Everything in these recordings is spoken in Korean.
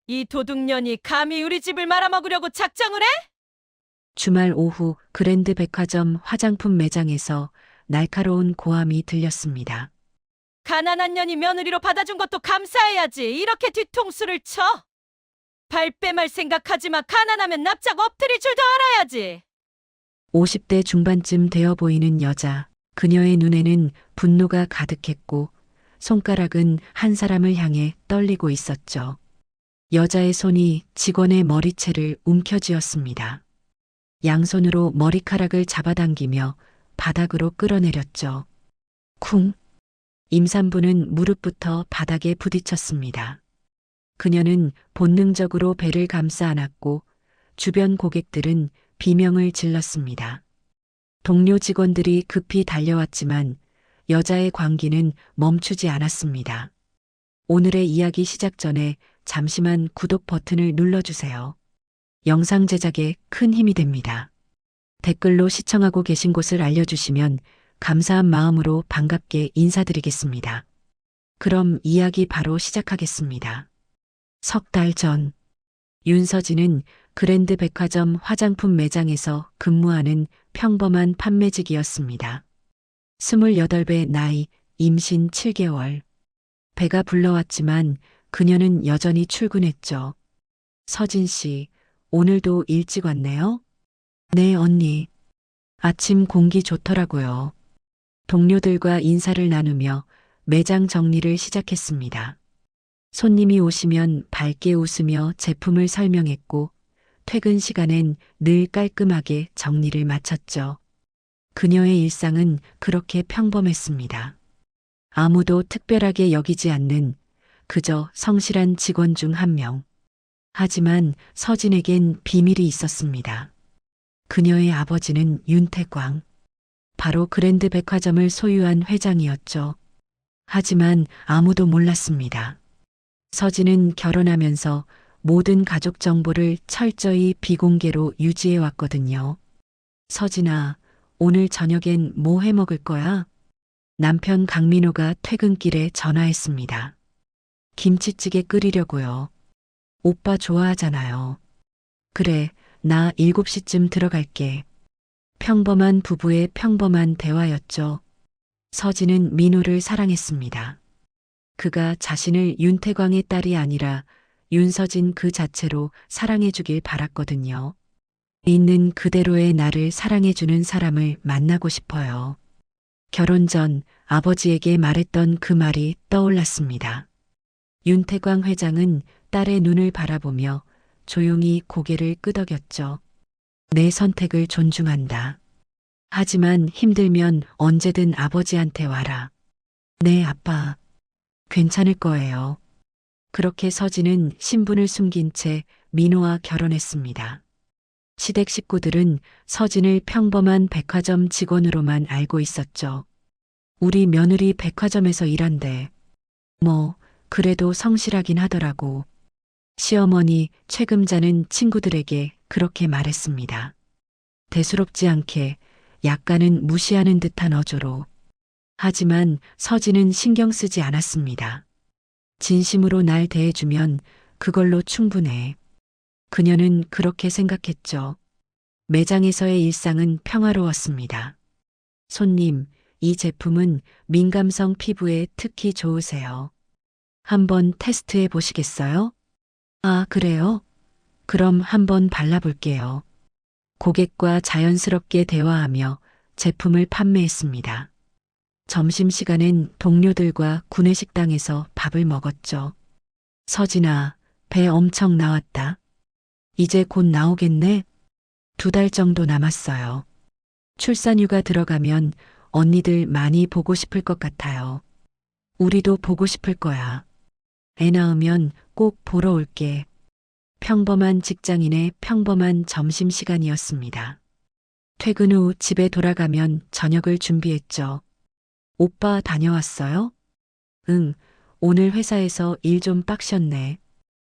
이 도둑년이 감히 우리 집을 말아먹으려고 작정을 해? 주말 오후 그랜드 백화점 화장품 매장에서 날카로운 고함이 들렸습니다. 가난한 년이 며느리로 받아준 것도 감사해야지. 이렇게 뒤통수를 쳐? 발뺌할 생각하지 마. 가난하면 납작 엎드릴 줄도 알아야지. 50대 중반쯤 되어 보이는 여자, 그녀의 눈에는 분노가 가득했고 손가락은 한 사람을 향해 떨리고 있었죠. 여자의 손이 직원의 머리채를 움켜쥐었습니다. 양손으로 머리카락을 잡아당기며 바닥으로 끌어내렸죠. 쿵! 임산부는 무릎부터 바닥에 부딪혔습니다. 그녀는 본능적으로 배를 감싸 안았고 주변 고객들은 비명을 질렀습니다. 동료 직원들이 급히 달려왔지만 여자의 광기는 멈추지 않았습니다. 오늘의 이야기 시작 전에 잠시만 구독 버튼을 눌러주세요. 영상 제작에 큰 힘이 됩니다. 댓글로 시청하고 계신 곳을 알려주시면 감사한 마음으로 반갑게 인사드리겠습니다. 그럼 이야기 바로 시작하겠습니다. 석 달 전, 윤서진은 그랜드 백화점 화장품 매장에서 근무하는 평범한 판매직이었습니다. 28배 나이, 임신 7개월. 배가 불러왔지만 그녀는 여전히 출근했죠. 서진 씨, 오늘도 일찍 왔네요? 네, 언니. 아침 공기 좋더라고요. 동료들과 인사를 나누며 매장 정리를 시작했습니다. 손님이 오시면 밝게 웃으며 제품을 설명했고 퇴근 시간엔 늘 깔끔하게 정리를 마쳤죠. 그녀의 일상은 그렇게 평범했습니다. 아무도 특별하게 여기지 않는 그저 성실한 직원 중 한 명. 하지만 서진에겐 비밀이 있었습니다. 그녀의 아버지는 윤태광. 바로 그랜드 백화점을 소유한 회장이었죠. 하지만 아무도 몰랐습니다. 서진은 결혼하면서 모든 가족 정보를 철저히 비공개로 유지해 왔거든요. 서진아, 오늘 저녁엔 뭐 해 먹을 거야? 남편 강민호가 퇴근길에 전화했습니다. 김치찌개 끓이려고요. 오빠 좋아하잖아요. 그래, 나 7시쯤 들어갈게. 평범한 부부의 평범한 대화였죠. 서진은 민호를 사랑했습니다. 그가 자신을 윤태광의 딸이 아니라 윤서진 그 자체로 사랑해주길 바랐거든요. 있는 그대로의 나를 사랑해주는 사람을 만나고 싶어요. 결혼 전 아버지에게 말했던 그 말이 떠올랐습니다. 윤태광 회장은 딸의 눈을 바라보며 조용히 고개를 끄덕였죠. 내 선택을 존중한다. 하지만 힘들면 언제든 아버지한테 와라. 네, 아빠. 괜찮을 거예요. 그렇게 서진은 신분을 숨긴 채 민호와 결혼했습니다. 시댁 식구들은 서진을 평범한 백화점 직원으로만 알고 있었죠. 우리 며느리 백화점에서 일한대. 뭐, 그래도 성실하긴 하더라고. 시어머니 최금자는 친구들에게 그렇게 말했습니다. 대수롭지 않게 약간은 무시하는 듯한 어조로. 하지만 서진은 신경 쓰지 않았습니다. 진심으로 날 대해주면 그걸로 충분해. 그녀는 그렇게 생각했죠. 매장에서의 일상은 평화로웠습니다. 손님, 이 제품은 민감성 피부에 특히 좋으세요. 한번 테스트해 보시겠어요? 아, 그래요? 그럼 한번 발라볼게요. 고객과 자연스럽게 대화하며 제품을 판매했습니다. 점심시간엔 동료들과 구내식당에서 밥을 먹었죠. 서진아, 배 엄청 나왔다. 이제 곧 나오겠네? 2달 정도 남았어요. 출산휴가 들어가면 언니들 많이 보고 싶을 것 같아요. 우리도 보고 싶을 거야. 애 낳으면 꼭 보러 올게. 평범한 직장인의 평범한 점심시간이었습니다. 퇴근 후 집에 돌아가면 저녁을 준비했죠. 오빠 다녀왔어요? 응, 오늘 회사에서 일 좀 빡셨네.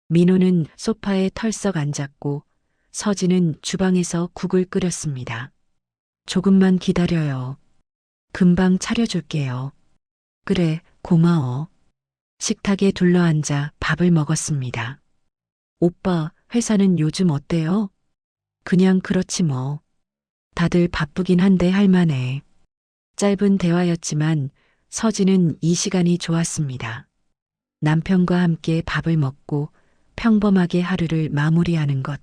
민호는 소파에 털썩 앉았고 서진은 주방에서 국을 끓였습니다. 조금만 기다려요. 금방 차려줄게요. 그래, 고마워. 식탁에 둘러앉아 밥을 먹었습니다. 오빠, 회사는 요즘 어때요? 그냥 그렇지 뭐. 다들 바쁘긴 한데 할만해. 짧은 대화였지만 서진은 이 시간이 좋았습니다. 남편과 함께 밥을 먹고 평범하게 하루를 마무리하는 것.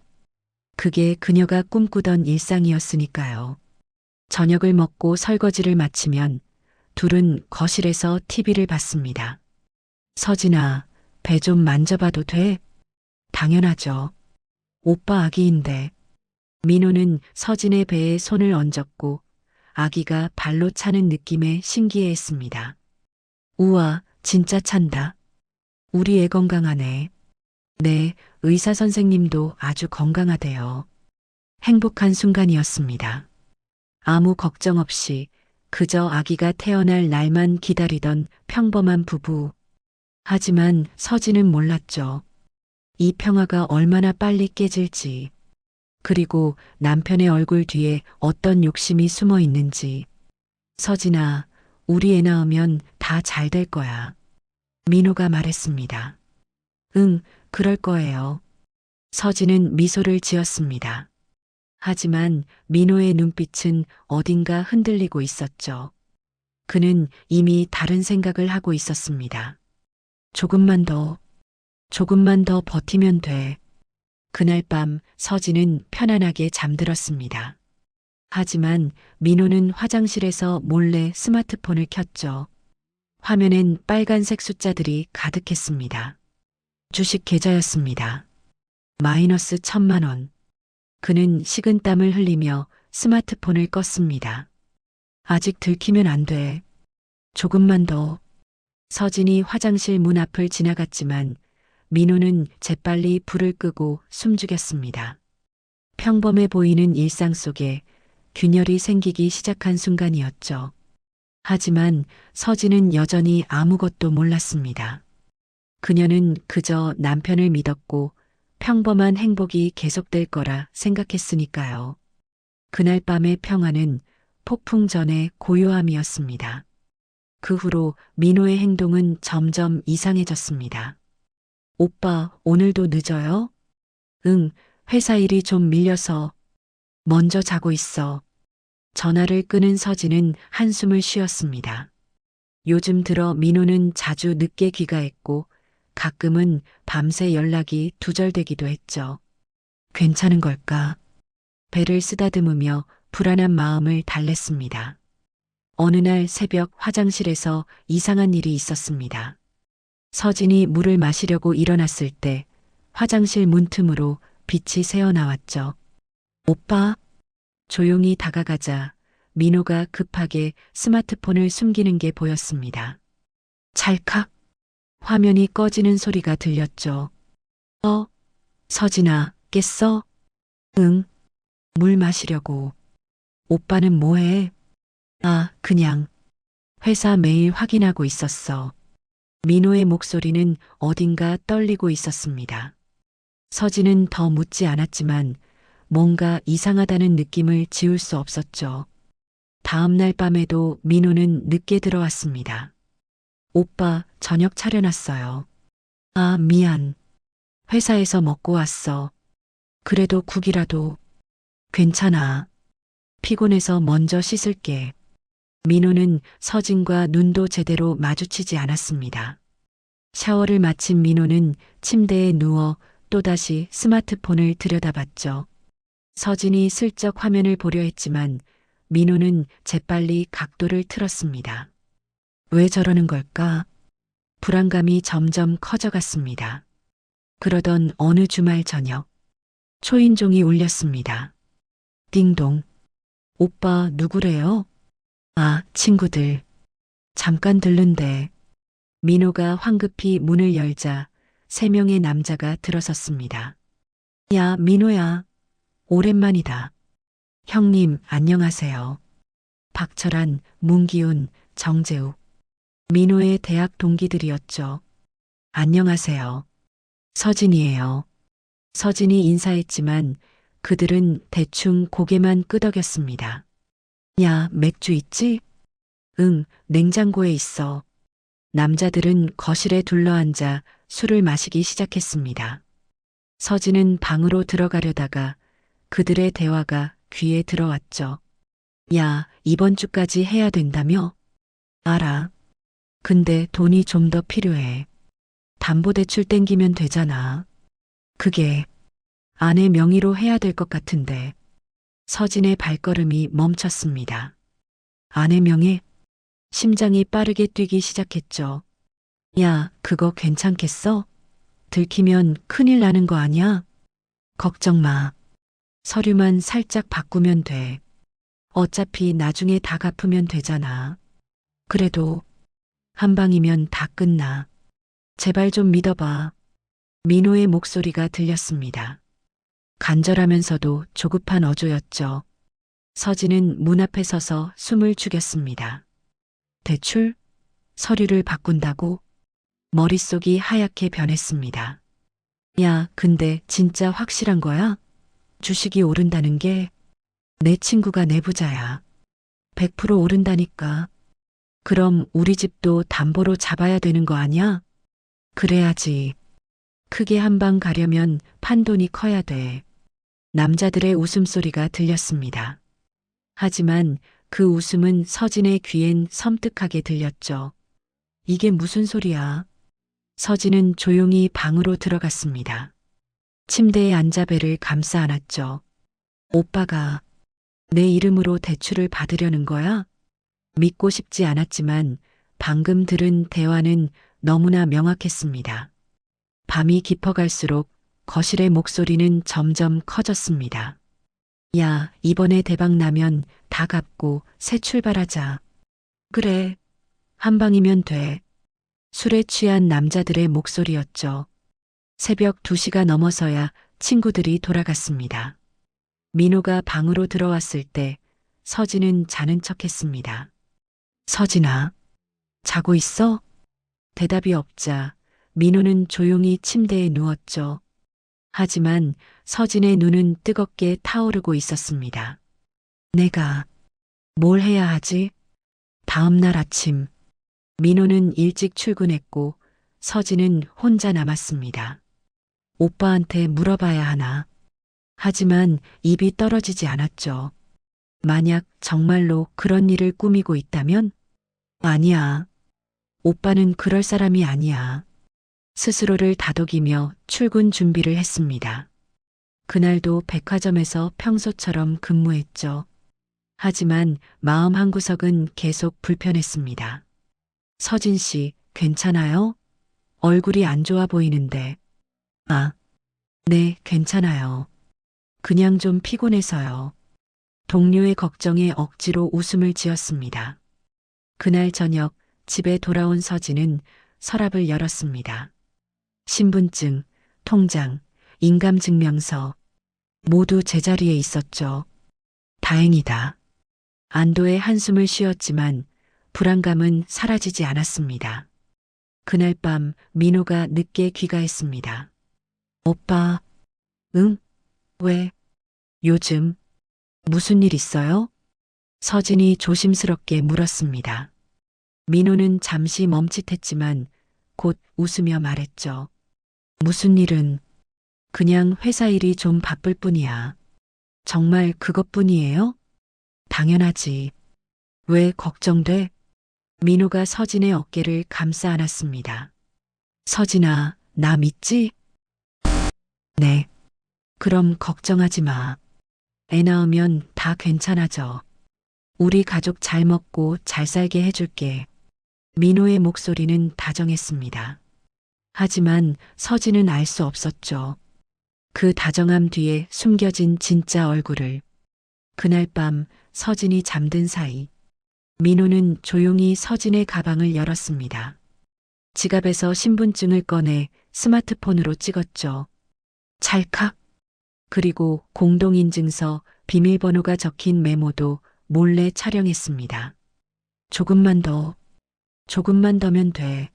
그게 그녀가 꿈꾸던 일상이었으니까요. 저녁을 먹고 설거지를 마치면 둘은 거실에서 TV를 봤습니다. 서진아, 배 좀 만져봐도 돼? 당연하죠. 오빠 아기인데. 민호는 서진의 배에 손을 얹었고 아기가 발로 차는 느낌에 신기해했습니다. 우와, 진짜 찬다. 우리 애 건강하네. 네, 의사 선생님도 아주 건강하대요. 행복한 순간이었습니다. 아무 걱정 없이 그저 아기가 태어날 날만 기다리던 평범한 부부. 하지만 서진은 몰랐죠. 이 평화가 얼마나 빨리 깨질지. 그리고 남편의 얼굴 뒤에 어떤 욕심이 숨어 있는지. 서진아, 우리 애 낳으면 다 잘 될 거야. 민호가 말했습니다. 응, 그럴 거예요. 서진은 미소를 지었습니다. 하지만 민호의 눈빛은 어딘가 흔들리고 있었죠. 그는 이미 다른 생각을 하고 있었습니다. 조금만 더 버티면 돼. 그날 밤 서진은 편안하게 잠들었습니다. 하지만 민호는 화장실에서 몰래 스마트폰을 켰죠. 화면엔 빨간색 숫자들이 가득했습니다. 주식 계좌였습니다. 마이너스 1,000만 원. 그는 식은땀을 흘리며 스마트폰을 껐습니다. 아직 들키면 안 돼. 조금만 더. 서진이 화장실 문 앞을 지나갔지만 민호는 재빨리 불을 끄고 숨죽였습니다. 평범해 보이는 일상 속에 균열이 생기기 시작한 순간이었죠. 하지만 서진은 여전히 아무것도 몰랐습니다. 그녀는 그저 남편을 믿었고 평범한 행복이 계속될 거라 생각했으니까요. 그날 밤의 평화는 폭풍 전의 고요함이었습니다. 그 후로 민호의 행동은 점점 이상해졌습니다. 오빠, 오늘도 늦어요? 응, 회사 일이 좀 밀려서 먼저 자고 있어. 전화를 끊은 서진은 한숨을 쉬었습니다. 요즘 들어 민호는 자주 늦게 귀가했고 가끔은 밤새 연락이 두절되기도 했죠. 괜찮은 걸까? 배를 쓰다듬으며 불안한 마음을 달랬습니다. 어느 날 새벽 화장실에서 이상한 일이 있었습니다. 서진이 물을 마시려고 일어났을 때 화장실 문틈으로 빛이 새어나왔죠. 오빠? 조용히 다가가자 민호가 급하게 스마트폰을 숨기는 게 보였습니다. 찰칵. 화면이 꺼지는 소리가 들렸죠. 서진아, 깼어? 응. 물 마시려고. 오빠는 뭐해? 그냥. 회사 메일 확인하고 있었어. 민호의 목소리는 어딘가 떨리고 있었습니다. 서진은 더 묻지 않았지만 뭔가 이상하다는 느낌을 지울 수 없었죠. 다음 날 밤에도 민호는 늦게 들어왔습니다. 오빠, 저녁 차려놨어요. 미안. 회사에서 먹고 왔어. 그래도 국이라도. 괜찮아. 피곤해서 먼저 씻을게. 민호는 서진과 눈도 제대로 마주치지 않았습니다. 샤워를 마친 민호는 침대에 누워 또다시 스마트폰을 들여다봤죠. 서진이 슬쩍 화면을 보려 했지만 민호는 재빨리 각도를 틀었습니다. 왜 저러는 걸까? 불안감이 점점 커져갔습니다. 그러던 어느 주말 저녁, 초인종이 울렸습니다. 띵동. 오빠 누구래요? 친구들. 잠깐 들른대. 민호가 황급히 문을 열자 3명의 남자가 들어섰습니다. 야, 민호야. 오랜만이다. 형님, 안녕하세요. 박철한, 문기훈, 정재욱. 민호의 대학 동기들이었죠. 안녕하세요. 서진이에요. 서진이 인사했지만 그들은 대충 고개만 끄덕였습니다. 야, 맥주 있지? 응, 냉장고에 있어. 남자들은 거실에 둘러앉아 술을 마시기 시작했습니다. 서진은 방으로 들어가려다가 그들의 대화가 귀에 들어왔죠. 야, 이번 주까지 해야 된다며? 알아. 근데 돈이 좀 더 필요해. 담보대출 땡기면 되잖아. 그게 아내 명의로 해야 될 것 같은데. 서진의 발걸음이 멈췄습니다. 아내 명의? 심장이 빠르게 뛰기 시작했죠. 야, 그거 괜찮겠어? 들키면 큰일 나는 거 아니야? 걱정 마. 서류만 살짝 바꾸면 돼. 어차피 나중에 다 갚으면 되잖아. 그래도 한 방이면 다 끝나. 제발 좀 믿어봐. 민호의 목소리가 들렸습니다. 간절하면서도 조급한 어조였죠. 서진은 문 앞에 서서 숨을 죽였습니다. 대출? 서류를 바꾼다고? 머릿속이 하얗게 변했습니다. 야, 근데 진짜 확실한 거야? 주식이 오른다는 게 내 친구가 내부자야. 100% 오른다니까. 그럼 우리 집도 담보로 잡아야 되는 거 아니야? 그래야지. 크게 한 방 가려면 판돈이 커야 돼. 남자들의 웃음소리가 들렸습니다. 하지만 그 웃음은 서진의 귀엔 섬뜩하게 들렸죠. 이게 무슨 소리야? 서진은 조용히 방으로 들어갔습니다. 침대에 앉아 배를 감싸 안았죠. 오빠가 내 이름으로 대출을 받으려는 거야? 믿고 싶지 않았지만 방금 들은 대화는 너무나 명확했습니다. 밤이 깊어갈수록 거실의 목소리는 점점 커졌습니다. 야, 이번에 대박 나면 다 갚고 새 출발하자. 그래, 한 방이면 돼. 술에 취한 남자들의 목소리였죠. 새벽 2시가 넘어서야 친구들이 돌아갔습니다. 민호가 방으로 들어왔을 때 서진은 자는 척했습니다. 서진아, 자고 있어? 대답이 없자 민호는 조용히 침대에 누웠죠. 하지만 서진의 눈은 뜨겁게 타오르고 있었습니다. 내가 뭘 해야 하지? 다음 날 아침, 민호는 일찍 출근했고 서진은 혼자 남았습니다. 오빠한테 물어봐야 하나. 하지만 입이 떨어지지 않았죠. 만약 정말로 그런 일을 꾸미고 있다면? 아니야. 오빠는 그럴 사람이 아니야. 스스로를 다독이며 출근 준비를 했습니다. 그날도 백화점에서 평소처럼 근무했죠. 하지만 마음 한구석은 계속 불편했습니다. 서진 씨, 괜찮아요? 얼굴이 안 좋아 보이는데. 아, 네, 괜찮아요. 그냥 좀 피곤해서요. 동료의 걱정에 억지로 웃음을 지었습니다. 그날 저녁 집에 돌아온 서진은 서랍을 열었습니다. 신분증, 통장, 인감증명서 모두 제자리에 있었죠. 다행이다. 안도의 한숨을 쉬었지만 불안감은 사라지지 않았습니다. 그날 밤 민호가 늦게 귀가했습니다. 오빠, 응? 왜? 요즘 무슨 일 있어요? 서진이 조심스럽게 물었습니다. 민호는 잠시 멈칫했지만 곧 웃으며 말했죠. 무슨 일은 그냥 회사 일이 좀 바쁠 뿐이야. 정말 그것뿐이에요? 당연하지. 왜 걱정돼? 민호가 서진의 어깨를 감싸 안았습니다. 서진아, 나 믿지? 네. 그럼 걱정하지 마. 애 낳으면 다 괜찮아져. 우리 가족 잘 먹고 잘 살게 해줄게. 민호의 목소리는 다정했습니다. 하지만 서진은 알 수 없었죠. 그 다정함 뒤에 숨겨진 진짜 얼굴을. 그날 밤 서진이 잠든 사이 민호는 조용히 서진의 가방을 열었습니다. 지갑에서 신분증을 꺼내 스마트폰으로 찍었죠. 찰칵. 그리고 공동인증서, 비밀번호가 적힌 메모도 몰래 촬영했습니다. 조금만 더면 돼.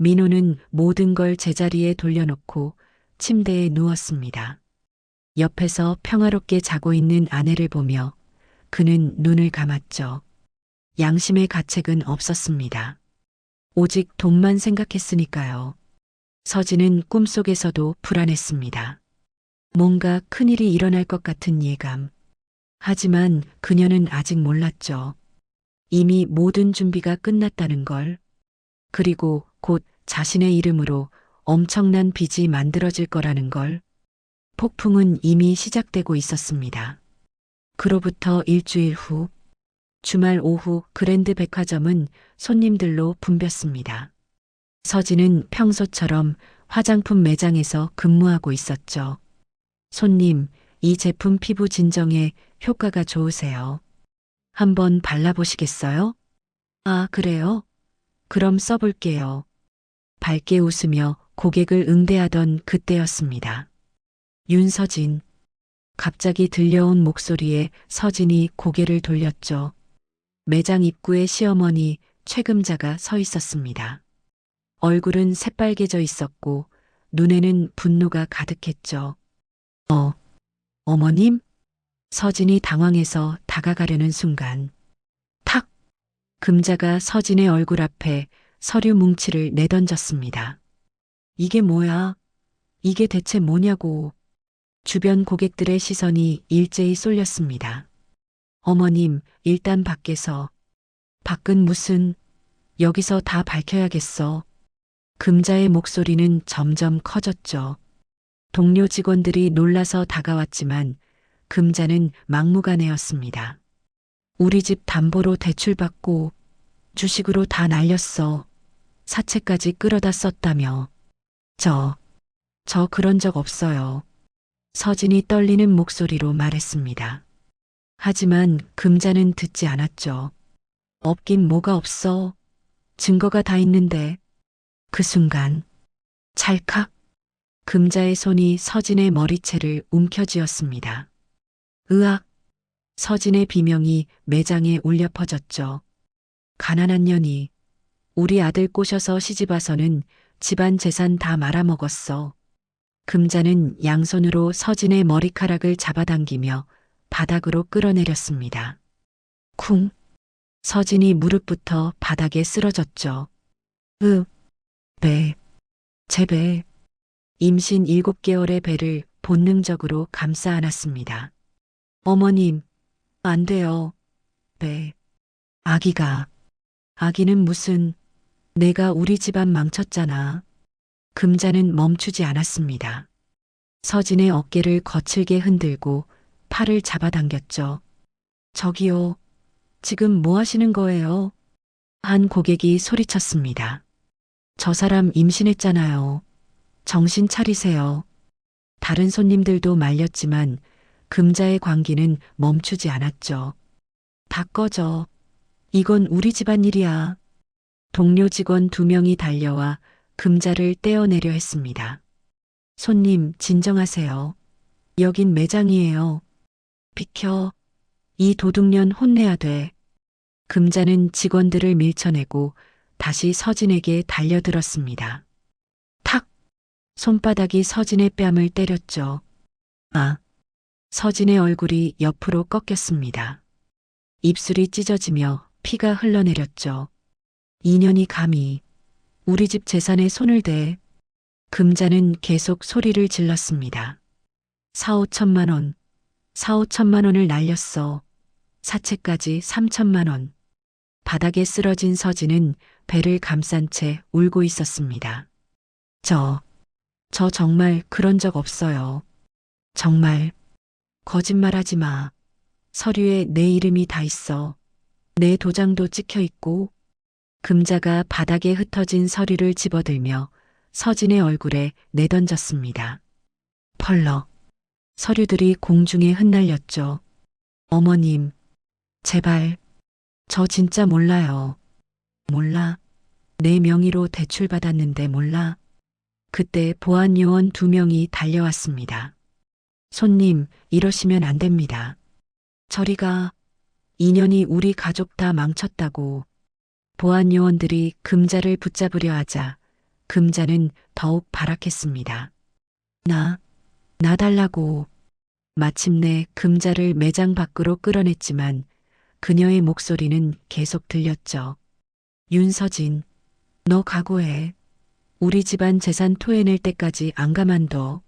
민호는 모든 걸 제자리에 돌려놓고 침대에 누웠습니다. 옆에서 평화롭게 자고 있는 아내를 보며 그는 눈을 감았죠. 양심의 가책은 없었습니다. 오직 돈만 생각했으니까요. 서진은 꿈속에서도 불안했습니다. 뭔가 큰일이 일어날 것 같은 예감. 하지만 그녀는 아직 몰랐죠. 이미 모든 준비가 끝났다는 걸. 그리고 곧 자신의 이름으로 엄청난 빚이 만들어질 거라는 걸. 폭풍은 이미 시작되고 있었습니다. 그로부터 일주일 후, 주말 오후 그랜드 백화점은 손님들로 붐볐습니다. 서진은 평소처럼 화장품 매장에서 근무하고 있었죠. 손님, 이 제품 피부 진정에 효과가 좋으세요. 한번 발라보시겠어요? 아, 그래요? 그럼 써볼게요. 밝게 웃으며 고객을 응대하던 그때였습니다. 윤서진. 갑자기 들려온 목소리에 서진이 고개를 돌렸죠. 매장 입구에 시어머니 최금자가 서 있었습니다. 얼굴은 새빨개져 있었고 눈에는 분노가 가득했죠. 어머님? 서진이 당황해서 다가가려는 순간 탁! 금자가 서진의 얼굴 앞에 서류 뭉치를 내던졌습니다. 이게 뭐야? 이게 대체 뭐냐고. 주변 고객들의 시선이 일제히 쏠렸습니다. 어머님, 일단 밖에서. 밖은 무슨, 여기서 다 밝혀야겠어. 금자의 목소리는 점점 커졌죠. 동료 직원들이 놀라서 다가왔지만 금자는 막무가내였습니다. 우리 집 담보로 대출받고 주식으로 다 날렸어. 사채까지 끌어다 썼다며. 저 그런 적 없어요. 서진이 떨리는 목소리로 말했습니다. 하지만 금자는 듣지 않았죠. 없긴 뭐가 없어. 증거가 다 있는데. 그 순간 찰칵 금자의 손이 서진의 머리채를 움켜쥐었습니다. 으악! 서진의 비명이 매장에 울려 퍼졌죠. 가난한 년이 우리 아들 꼬셔서 시집와서는 집안 재산 다 말아먹었어. 금자는 양손으로 서진의 머리카락을 잡아당기며 바닥으로 끌어내렸습니다. 쿵! 서진이 무릎부터 바닥에 쓰러졌죠. 제 배. 임신 7개월의 배를 본능적으로 감싸 안았습니다. 어머님, 안 돼요. 배. 아기는 무슨, 내가 우리 집안 망쳤잖아. 금자는 멈추지 않았습니다. 서진의 어깨를 거칠게 흔들고 팔을 잡아당겼죠. 저기요, 지금 뭐 하시는 거예요? 한 고객이 소리쳤습니다. 저 사람 임신했잖아요. 정신 차리세요. 다른 손님들도 말렸지만 금자의 광기는 멈추지 않았죠. 다 꺼져. 이건 우리 집안 일이야. 동료 직원 2명이 달려와 금자를 떼어내려 했습니다. 손님, 진정하세요. 여긴 매장이에요. 비켜. 이 도둑년 혼내야 돼. 금자는 직원들을 밀쳐내고 다시 서진에게 달려들었습니다. 탁! 손바닥이 서진의 뺨을 때렸죠. 서진의 얼굴이 옆으로 꺾였습니다. 입술이 찢어지며 피가 흘러내렸죠. 인연이 감히 우리 집 재산에 손을 대. 금자는 계속 소리를 질렀습니다. 4,5천만 원. 4,5천만 원을 날렸어. 사채까지 3천만 원. 바닥에 쓰러진 서진은 배를 감싼 채 울고 있었습니다. 저 정말 그런 적 없어요. 정말. 거짓말하지 마. 서류에 내 이름이 다 있어. 내 도장도 찍혀 있고. 금자가 바닥에 흩어진 서류를 집어들며 서진의 얼굴에 내던졌습니다. 펄럭. 서류들이 공중에 흩날렸죠. 어머님, 제발. 저 진짜 몰라요. 몰라. 내 명의로 대출받았는데 몰라. 그때 보안 요원 2명이 달려왔습니다. 손님, 이러시면 안 됩니다. 저리 가. 인연이 우리 가족 다 망쳤다고. 보안 요원들이 금자를 붙잡으려 하자 금자는 더욱 발악했습니다. 나 달라고. 마침내 금자를 매장 밖으로 끌어냈지만 그녀의 목소리는 계속 들렸죠. 윤서진, 너 각오해. 우리 집안 재산 토해낼 때까지 안 가만둬.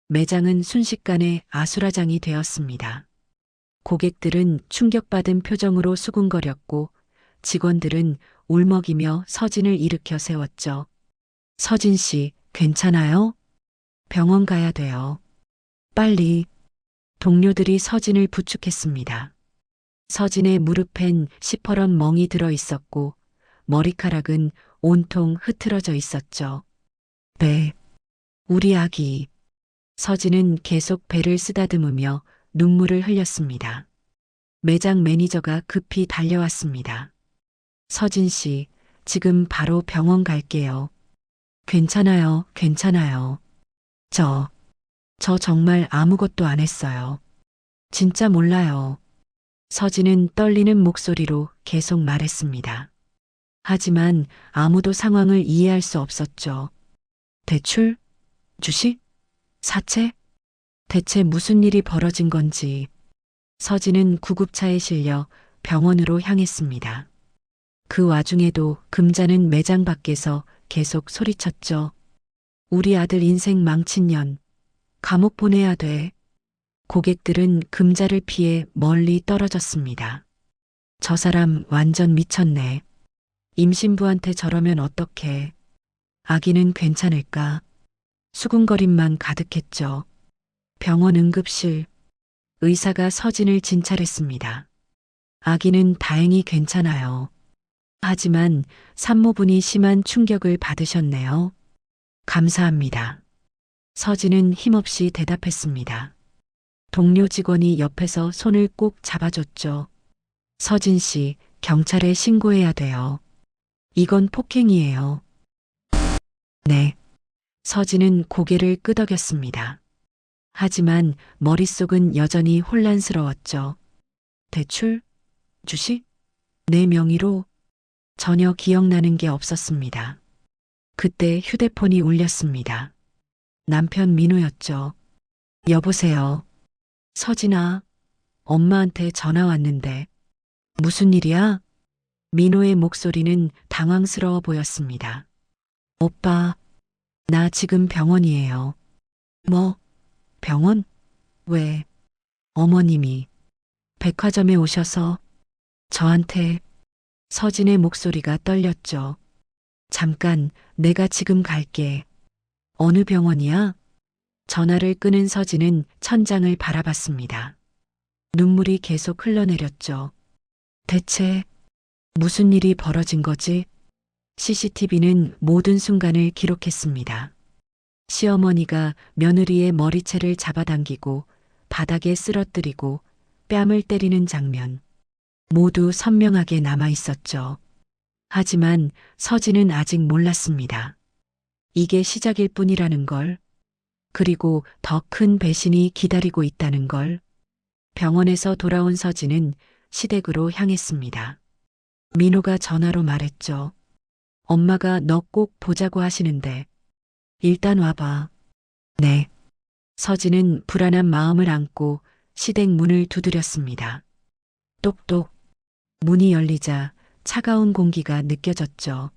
매장은 순식간에 아수라장이 되었습니다. 고객들은 충격받은 표정으로 수군거렸고 직원들은 울먹이며 서진을 일으켜 세웠죠. 서진 씨, 괜찮아요? 병원 가야 돼요. 빨리. 동료들이 서진을 부축했습니다. 서진의 무릎엔 시퍼런 멍이 들어 있었고 머리카락은 온통 흐트러져 있었죠. 배, 우리 아기. 서진은 계속 배를 쓰다듬으며 눈물을 흘렸습니다. 매장 매니저가 급히 달려왔습니다. 서진 씨, 지금 바로 병원 갈게요. 괜찮아요, 괜찮아요. 저 정말 아무것도 안 했어요. 진짜 몰라요. 서진은 떨리는 목소리로 계속 말했습니다. 하지만 아무도 상황을 이해할 수 없었죠. 대출? 주식? 사채? 대체 무슨 일이 벌어진 건지. 서진은 구급차에 실려 병원으로 향했습니다. 그 와중에도 금자는 매장 밖에서 계속 소리쳤죠. 우리 아들 인생 망친 년. 감옥 보내야 돼. 고객들은 금자를 피해 멀리 떨어졌습니다. 저 사람 완전 미쳤네. 임신부한테 저러면 어떡해. 아기는 괜찮을까? 수군거림만 가득했죠. 병원 응급실. 의사가 서진을 진찰했습니다. 아기는 다행히 괜찮아요. 하지만 산모분이 심한 충격을 받으셨네요. 감사합니다. 서진은 힘없이 대답했습니다. 동료 직원이 옆에서 손을 꼭 잡아줬죠. 서진 씨, 경찰에 신고해야 돼요. 이건 폭행이에요. 네. 서진은 고개를 끄덕였습니다. 하지만 머릿속은 여전히 혼란스러웠죠. 대출? 주식? 내 명의로? 전혀 기억나는 게 없었습니다. 그때 휴대폰이 울렸습니다. 남편 민호였죠. 여보세요. 서진아, 엄마한테 전화 왔는데. 무슨 일이야? 민호의 목소리는 당황스러워 보였습니다. 오빠, 나 지금 병원이에요. 뭐? 병원? 왜? 어머님이 백화점에 오셔서 저한테. 서진의 목소리가 떨렸죠. 잠깐, 내가 지금 갈게. 어느 병원이야? 전화를 끊은 서진은 천장을 바라봤습니다. 눈물이 계속 흘러내렸죠. 대체 무슨 일이 벌어진 거지? CCTV는 모든 순간을 기록했습니다. 시어머니가 며느리의 머리채를 잡아당기고 바닥에 쓰러뜨리고 뺨을 때리는 장면. 모두 선명하게 남아 있었죠. 하지만 서진은 아직 몰랐습니다. 이게 시작일 뿐이라는 걸. 그리고 더 큰 배신이 기다리고 있다는 걸. 병원에서 돌아온 서진은 시댁으로 향했습니다. 민호가 전화로 말했죠. 엄마가 너 꼭 보자고 하시는데. 일단 와봐. 네. 서진은 불안한 마음을 안고 시댁 문을 두드렸습니다. 똑똑. 문이 열리자 차가운 공기가 느껴졌죠.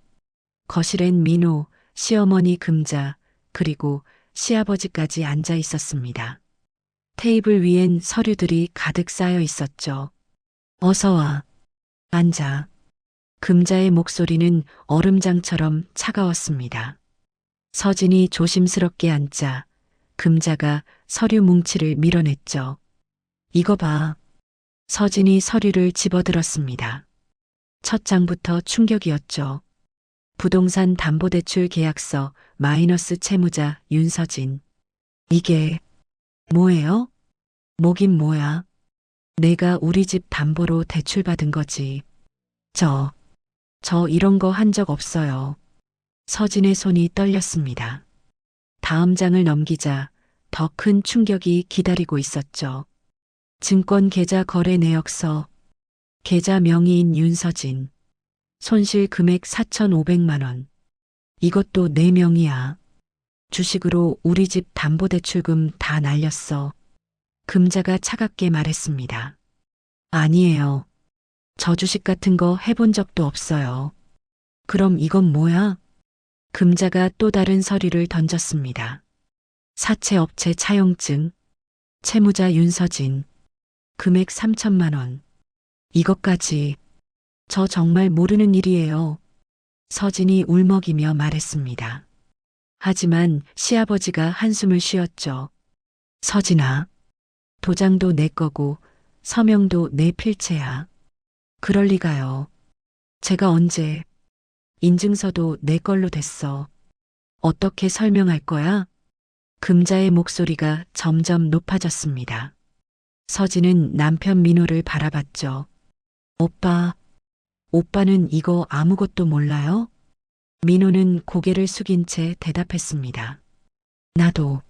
거실엔 민호, 시어머니 금자, 그리고 시아버지까지 앉아 있었습니다. 테이블 위엔 서류들이 가득 쌓여 있었죠. 어서 와. 앉아. 금자의 목소리는 얼음장처럼 차가웠습니다. 서진이 조심스럽게 앉자 금자가 서류 뭉치를 밀어냈죠. 이거 봐. 서진이 서류를 집어들었습니다. 첫 장부터 충격이었죠. 부동산 담보대출 계약서 마이너스 채무자 윤서진. 이게 뭐예요? 뭐긴 뭐야? 내가 우리 집 담보로 대출받은 거지. 저 이런 거 한 적 없어요. 서진의 손이 떨렸습니다. 다음 장을 넘기자 더 큰 충격이 기다리고 있었죠. 증권 계좌 거래 내역서, 계좌 명의인 윤서진, 손실 금액 4,500만 원. 이것도 내 명의야. 주식으로 우리 집 담보대출금 다 날렸어. 금자가 차갑게 말했습니다. 아니에요. 저 주식 같은 거 해본 적도 없어요. 그럼 이건 뭐야? 금자가 또 다른 서류를 던졌습니다. 사채업체 차용증, 채무자 윤서진, 금액 3천만 원. 이것까지 저 정말 모르는 일이에요. 서진이 울먹이며 말했습니다. 하지만 시아버지가 한숨을 쉬었죠. 서진아, 도장도 내 거고 서명도 내 필체야. 그럴 리가요. 제가 언제, 인증서도 내 걸로 됐어. 어떻게 설명할 거야? 금자의 목소리가 점점 높아졌습니다. 서진은 남편 민호를 바라봤죠. 오빠는 이거 아무것도 몰라요? 민호는 고개를 숙인 채 대답했습니다. 나도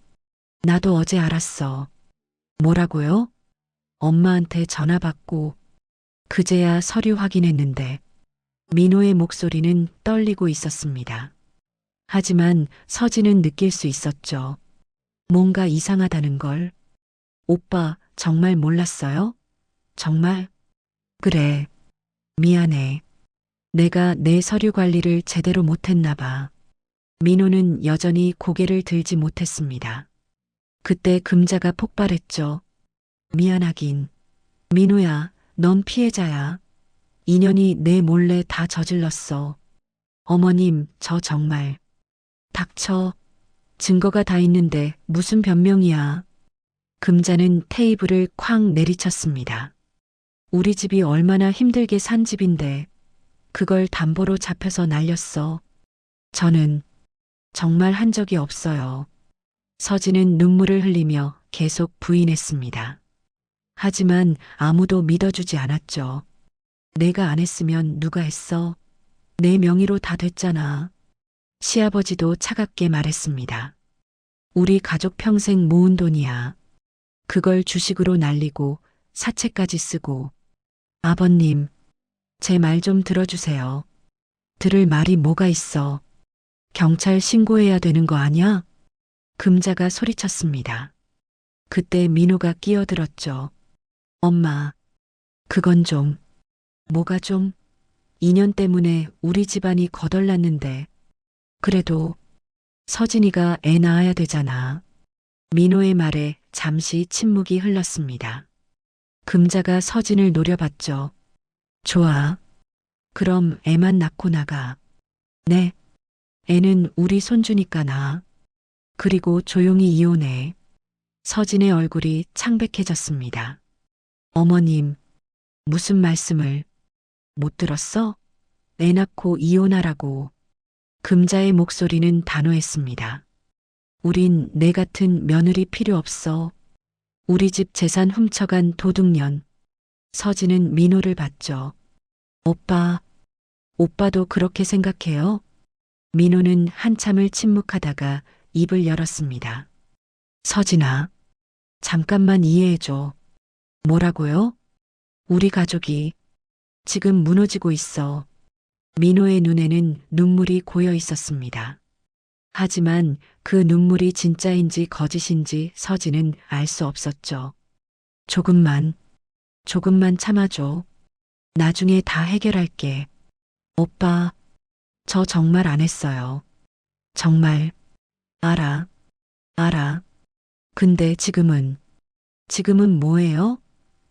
어제 알았어. 뭐라고요? 엄마한테 전화 받고 그제야 서류 확인했는데 민호의 목소리는 떨리고 있었습니다. 하지만 서진은 느낄 수 있었죠. 뭔가 이상하다는 걸. 오빠 정말 몰랐어요? 정말? 그래. 미안해. 내가 내 서류 관리를 제대로 못했나 봐. 민호는 여전히 고개를 들지 못했습니다. 그때 금자가 폭발했죠. 미안하긴. 민호야, 넌 피해자야. 인연이 내 몰래 다 저질렀어. 어머님, 저 정말. 닥쳐. 증거가 다 있는데 무슨 변명이야. 금자는 테이블을 쾅 내리쳤습니다. 우리 집이 얼마나 힘들게 산 집인데 그걸 담보로 잡혀서 날렸어. 저는 정말 한 적이 없어요. 서진은 눈물을 흘리며 계속 부인했습니다. 하지만 아무도 믿어주지 않았죠. 내가 안 했으면 누가 했어? 내 명의로 다 됐잖아. 시아버지도 차갑게 말했습니다. 우리 가족 평생 모은 돈이야. 그걸 주식으로 날리고 사채까지 쓰고. 아버님, 제 말 좀 들어주세요. 들을 말이 뭐가 있어. 경찰 신고해야 되는 거 아니야? 금자가 소리쳤습니다. 그때 민호가 끼어들었죠. 엄마, 그건 좀. 뭐가 좀? 인연 때문에 우리 집안이 거덜났는데. 그래도 서진이가 애 낳아야 되잖아. 민호의 말에 잠시 침묵이 흘렀습니다. 금자가 서진을 노려봤죠. 좋아. 그럼 애만 낳고 나가. 네. 애는 우리 손주니까 낳아. 그리고 조용히 이혼해. 서진의 얼굴이 창백해졌습니다. 어머님, 무슨 말씀을. 못 들었어? 애 낳고 이혼하라고. 금자의 목소리는 단호했습니다. 우린 내 같은 며느리 필요 없어. 우리 집 재산 훔쳐간 도둑년. 서진은 민호를 봤죠. 오빠도 그렇게 생각해요? 민호는 한참을 침묵하다가 입을 열었습니다. 서진아, 잠깐만 이해해줘. 뭐라고요? 우리 가족이 지금 무너지고 있어. 민호의 눈에는 눈물이 고여 있었습니다. 하지만 그 눈물이 진짜인지 거짓인지 서진은 알 수 없었죠. 조금만 참아줘. 나중에 다 해결할게. 오빠, 저 정말 안 했어요. 정말. 알아. 근데 지금은 뭐예요?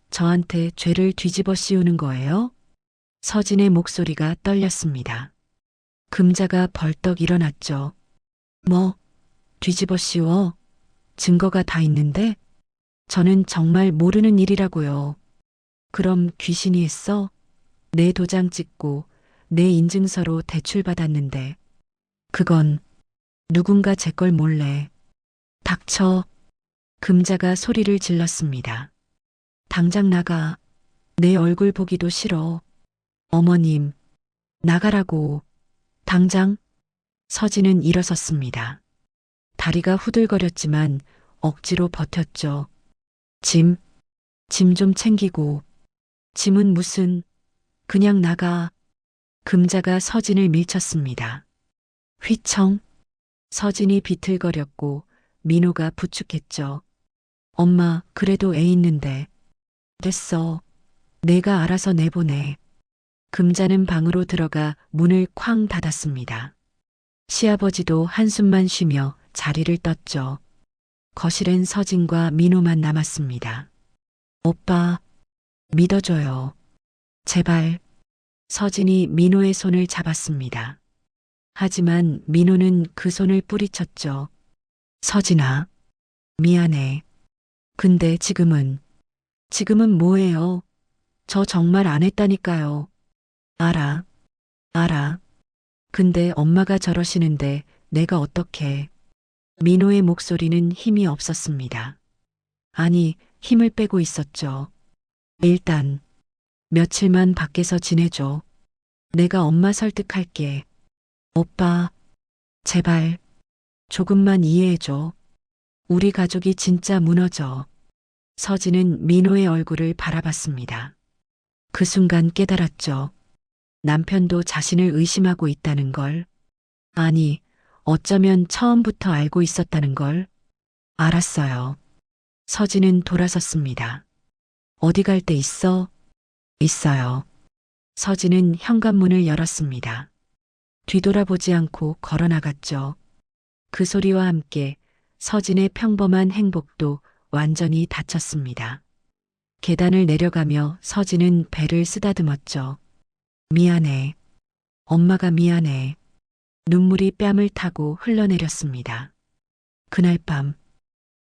저한테 죄를 뒤집어 씌우는 거예요? 서진의 목소리가 떨렸습니다. 금자가 벌떡 일어났죠. 뭐, 뒤집어 씌워? 증거가 다 있는데? 저는 정말 모르는 일이라고요. 그럼 귀신이 했어? 내 도장 찍고 내 인증서로 대출받았는데. 그건 누군가 제 걸 몰래. 닥쳐. 금자가 소리를 질렀습니다. 당장 나가. 내 얼굴 보기도 싫어. 어머님, 나가라고. 당장. 서진은 일어섰습니다. 다리가 후들거렸지만 억지로 버텼죠. 짐 좀 챙기고. 짐은 무슨. 그냥 나가. 금자가 서진을 밀쳤습니다. 휘청. 서진이 비틀거렸고 민호가 부축했죠. 엄마, 그래도 애 있는데. 됐어. 내가 알아서 내보내. 금자는 방으로 들어가 문을 쾅 닫았습니다. 시아버지도 한숨만 쉬며 자리를 떴죠. 거실엔 서진과 민호만 남았습니다. 오빠, 믿어줘요. 제발. 서진이 민호의 손을 잡았습니다. 하지만 민호는 그 손을 뿌리쳤죠. 서진아, 미안해. 근데 지금은 뭐예요? 저 정말 안 했다니까요. 알아. 근데 엄마가 저러시는데 내가 어떡해. 민호의 목소리는 힘이 없었습니다. 아니, 힘을 빼고 있었죠. 일단, 며칠만 밖에서 지내줘. 내가 엄마 설득할게. 오빠, 제발, 조금만 이해해줘. 우리 가족이 진짜 무너져. 서진은 민호의 얼굴을 바라봤습니다. 그 순간 깨달았죠. 남편도 자신을 의심하고 있다는 걸. 아니, 어쩌면 처음부터 알고 있었다는 걸. 알았어요. 서진은 돌아섰습니다. 어디 갈 데 있어? 있어요. 서진은 현관문을 열었습니다. 뒤돌아보지 않고 걸어나갔죠. 그 소리와 함께 서진의 평범한 행복도 완전히 닫혔습니다. 계단을 내려가며 서진은 배를 쓰다듬었죠. 미안해. 엄마가 미안해. 눈물이 뺨을 타고 흘러내렸습니다. 그날 밤,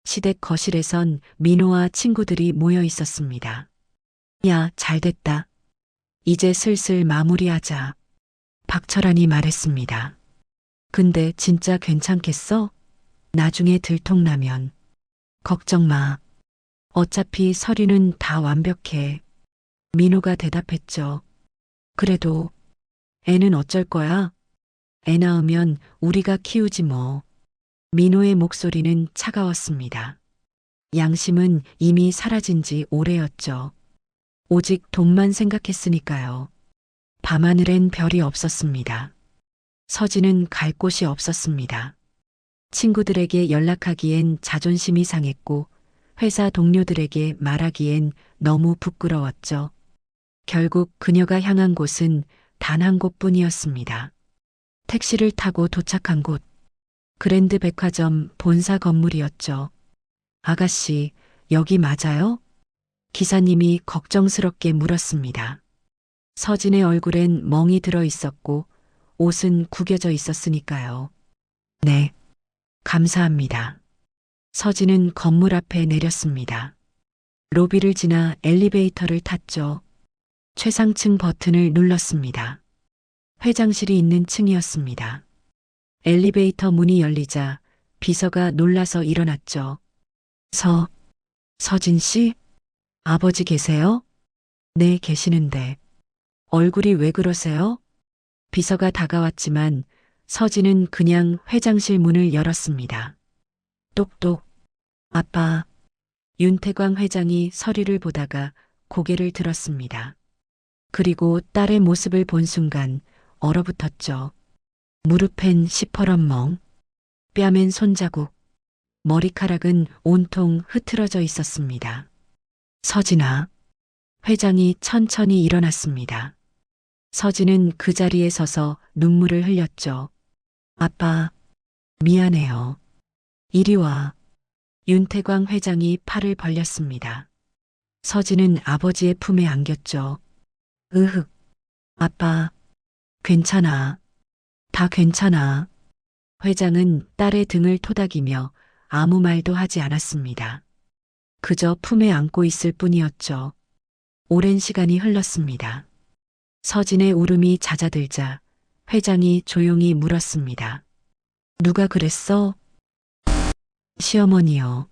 시댁 거실에선 민호와 친구들이 모여 있었습니다. 야, 잘됐다. 이제 슬슬 마무리하자. 박철환이 말했습니다. 근데 진짜 괜찮겠어? 나중에 들통나면. 걱정 마. 어차피 서류는 다 완벽해. 민호가 대답했죠. 그래도 애는 어쩔 거야? 애 낳으면 우리가 키우지 뭐. 민호의 목소리는 차가웠습니다. 양심은 이미 사라진 지 오래였죠. 오직 돈만 생각했으니까요. 밤하늘엔 별이 없었습니다. 서진은 갈 곳이 없었습니다. 친구들에게 연락하기엔 자존심이 상했고 회사 동료들에게 말하기엔 너무 부끄러웠죠. 결국 그녀가 향한 곳은 단 한 곳뿐이었습니다. 택시를 타고 도착한 곳. 그랜드 백화점 본사 건물이었죠. 아가씨, 여기 맞아요? 기사님이 걱정스럽게 물었습니다. 서진의 얼굴엔 멍이 들어 있었고 옷은 구겨져 있었으니까요. 네, 감사합니다. 서진은 건물 앞에 내렸습니다. 로비를 지나 엘리베이터를 탔죠. 최상층 버튼을 눌렀습니다. 회장실이 있는 층이었습니다. 엘리베이터 문이 열리자 비서가 놀라서 일어났죠. 서진 씨? 아버지 계세요? 네, 계시는데. 얼굴이 왜 그러세요? 비서가 다가왔지만 서진은 그냥 회장실 문을 열었습니다. 똑똑. 아빠. 윤태광 회장이 서류를 보다가 고개를 들었습니다. 그리고 딸의 모습을 본 순간 얼어붙었죠. 무릎엔 시퍼런 멍, 뺨엔 손자국, 머리카락은 온통 흐트러져 있었습니다. 서진아. 회장이 천천히 일어났습니다. 서진은 그 자리에 서서 눈물을 흘렸죠. 아빠, 미안해요. 이리 와. 윤태광 회장이 팔을 벌렸습니다. 서진은 아버지의 품에 안겼죠. 으흑. 아빠, 괜찮아. 다 괜찮아. 회장은 딸의 등을 토닥이며 아무 말도 하지 않았습니다. 그저 품에 안고 있을 뿐이었죠. 오랜 시간이 흘렀습니다. 서진의 울음이 잦아들자 회장이 조용히 물었습니다. 누가 그랬어? 시어머니요.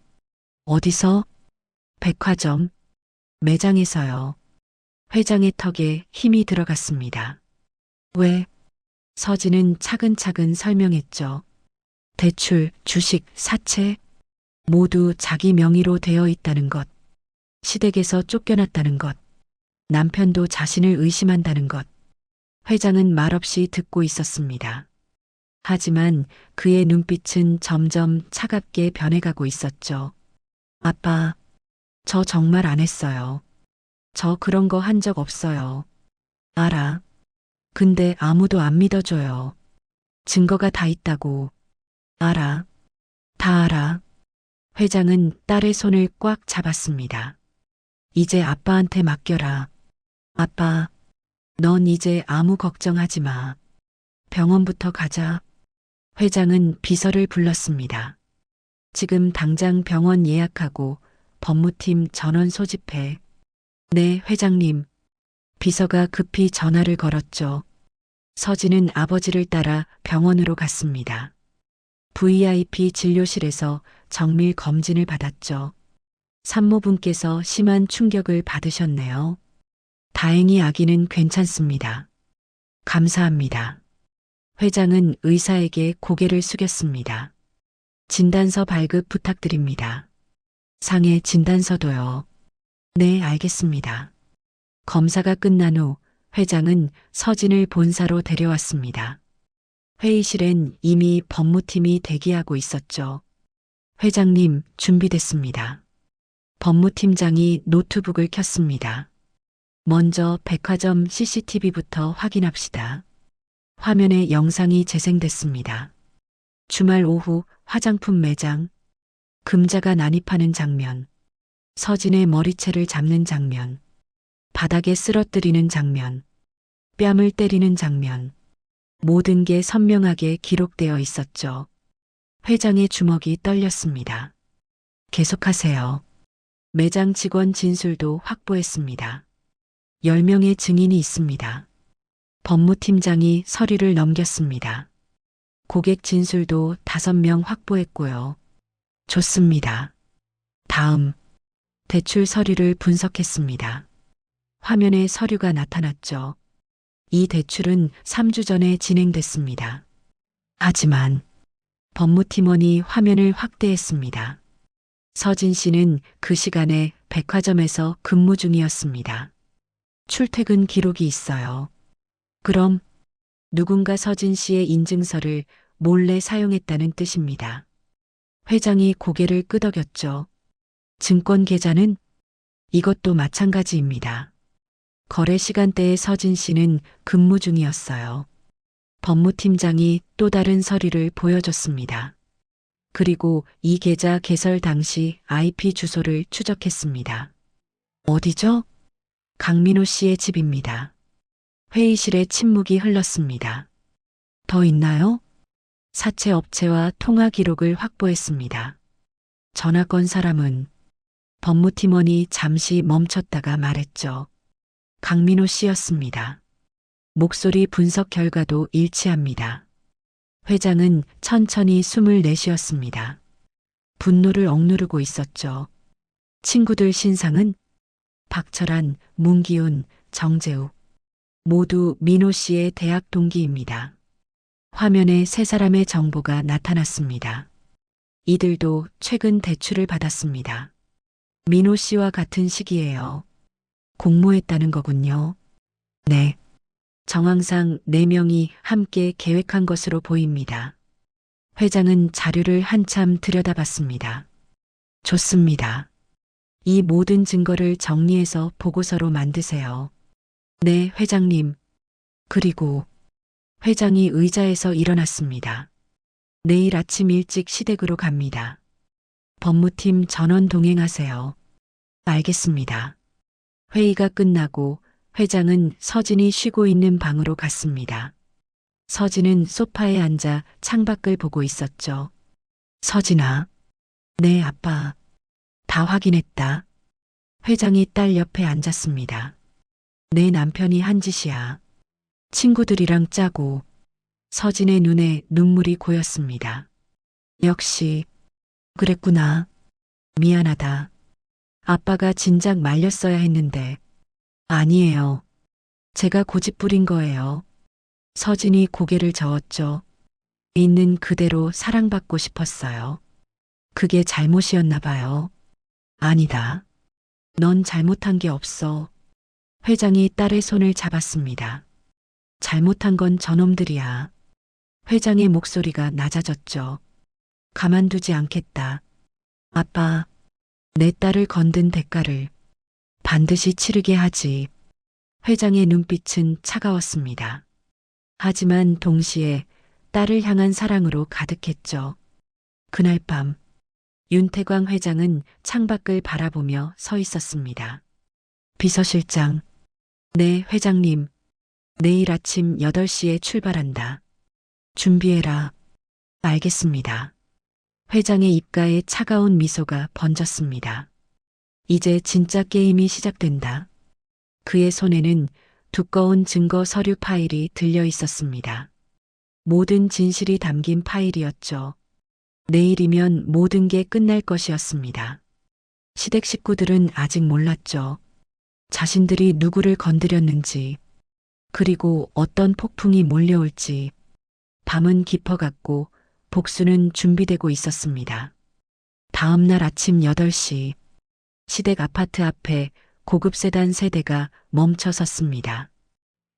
어디서? 백화점. 매장에서요. 회장의 턱에 힘이 들어갔습니다. 왜? 서진은 차근차근 설명했죠. 대출, 주식, 사채 모두 자기 명의로 되어 있다는 것. 시댁에서 쫓겨났다는 것. 남편도 자신을 의심한다는 것. 회장은 말없이 듣고 있었습니다. 하지만 그의 눈빛은 점점 차갑게 변해가고 있었죠. 아빠, 저 정말 안 했어요. 저 그런 거 한 적 없어요. 알아. 근데 아무도 안 믿어줘요. 증거가 다 있다고. 알아. 다 알아. 회장은 딸의 손을 꽉 잡았습니다. 이제 아빠한테 맡겨라. 아빠, 넌 이제 아무 걱정하지 마. 병원부터 가자. 회장은 비서를 불렀습니다. 지금 당장 병원 예약하고 법무팀 전원 소집해. 네, 회장님. 비서가 급히 전화를 걸었죠. 서진은 아버지를 따라 병원으로 갔습니다. VIP 진료실에서 정밀 검진을 받았죠. 산모분께서 심한 충격을 받으셨네요. 다행히 아기는 괜찮습니다. 감사합니다. 회장은 의사에게 고개를 숙였습니다. 진단서 발급 부탁드립니다. 상해 진단서도요. 네, 알겠습니다. 검사가 끝난 후 회장은 서진을 본사로 데려왔습니다. 회의실엔 이미 법무팀이 대기하고 있었죠. 회장님, 준비됐습니다. 법무팀장이 노트북을 켰습니다. 먼저 백화점 CCTV부터 확인합시다. 화면에 영상이 재생됐습니다. 주말 오후 화장품 매장, 금자가 난입하는 장면, 서진의 머리채를 잡는 장면, 바닥에 쓰러뜨리는 장면, 뺨을 때리는 장면, 모든 게 선명하게 기록되어 있었죠. 회장의 주먹이 떨렸습니다. 계속하세요. 매장 직원 진술도 확보했습니다. 10명의 증인이 있습니다. 법무팀장이 서류를 넘겼습니다. 고객 진술도 5명 확보했고요. 좋습니다. 다음, 대출 서류를 분석했습니다. 화면에 서류가 나타났죠. 이 대출은 3주 전에 진행됐습니다. 하지만 법무팀원이 화면을 확대했습니다. 서진 씨는 그 시간에 백화점에서 근무 중이었습니다. 출퇴근 기록이 있어요. 그럼 누군가 서진 씨의 인증서를 몰래 사용했다는 뜻입니다. 회장이 고개를 끄덕였죠. 증권 계좌는 이것도 마찬가지입니다. 거래 시간대에 서진 씨는 근무 중이었어요. 법무팀장이 또 다른 서류를 보여줬습니다. 그리고 이 계좌 개설 당시 IP 주소를 추적했습니다. 어디죠? 강민호 씨의 집입니다. 회의실에 침묵이 흘렀습니다. 더 있나요? 사채 업체와 통화 기록을 확보했습니다. 전화 건 사람은 법무팀원이 잠시 멈췄다가 말했죠. 강민호 씨였습니다. 목소리 분석 결과도 일치합니다. 회장은 천천히 숨을 내쉬었습니다. 분노를 억누르고 있었죠. 친구들 신상은 박철한, 문기훈, 정재욱 모두 민호 씨의 대학 동기입니다. 화면에 세 사람의 정보가 나타났습니다. 이들도 최근 대출을 받았습니다. 민호 씨와 같은 시기예요. 공모했다는 거군요. 네. 정황상 4명이 함께 계획한 것으로 보입니다. 회장은 자료를 한참 들여다봤습니다. 좋습니다. 이 모든 증거를 정리해서 보고서로 만드세요. 네, 회장님. 그리고 회장이 의자에서 일어났습니다. 내일 아침 일찍 시댁으로 갑니다. 법무팀 전원 동행하세요. 알겠습니다. 회의가 끝나고 회장은 서진이 쉬고 있는 방으로 갔습니다. 서진은 소파에 앉아 창밖을 보고 있었죠. 서진아. 네, 아빠. 다 확인했다. 회장이 딸 옆에 앉았습니다. 내 남편이 한 짓이야. 친구들이랑 짜고. 서진의 눈에 눈물이 고였습니다. 역시 그랬구나. 미안하다. 아빠가 진작 말렸어야 했는데. 아니에요. 제가 고집부린 거예요. 서진이 고개를 저었죠. 있는 그대로 사랑받고 싶었어요. 그게 잘못이었나 봐요. 아니다. 넌 잘못한 게 없어. 회장이 딸의 손을 잡았습니다. 잘못한 건 저놈들이야. 회장의 목소리가 낮아졌죠. 가만두지 않겠다. 아빠, 내 딸을 건든 대가를 반드시 치르게 하지. 회장의 눈빛은 차가웠습니다. 하지만 동시에 딸을 향한 사랑으로 가득했죠. 그날 밤 윤태광 회장은 창밖을 바라보며 서 있었습니다. 비서실장, 네, 회장님. 내일 아침 8시에 출발한다. 준비해라. 알겠습니다. 회장의 입가에 차가운 미소가 번졌습니다. 이제 진짜 게임이 시작된다. 그의 손에는 두꺼운 증거 서류 파일이 들려 있었습니다. 모든 진실이 담긴 파일이었죠. 내일이면 모든 게 끝날 것이었습니다. 시댁 식구들은 아직 몰랐죠. 자신들이 누구를 건드렸는지, 그리고 어떤 폭풍이 몰려올지. 밤은 깊어갔고 복수는 준비되고 있었습니다. 다음 날 아침 8시, 시댁 아파트 앞에 고급 세단 3대가 멈춰 섰습니다.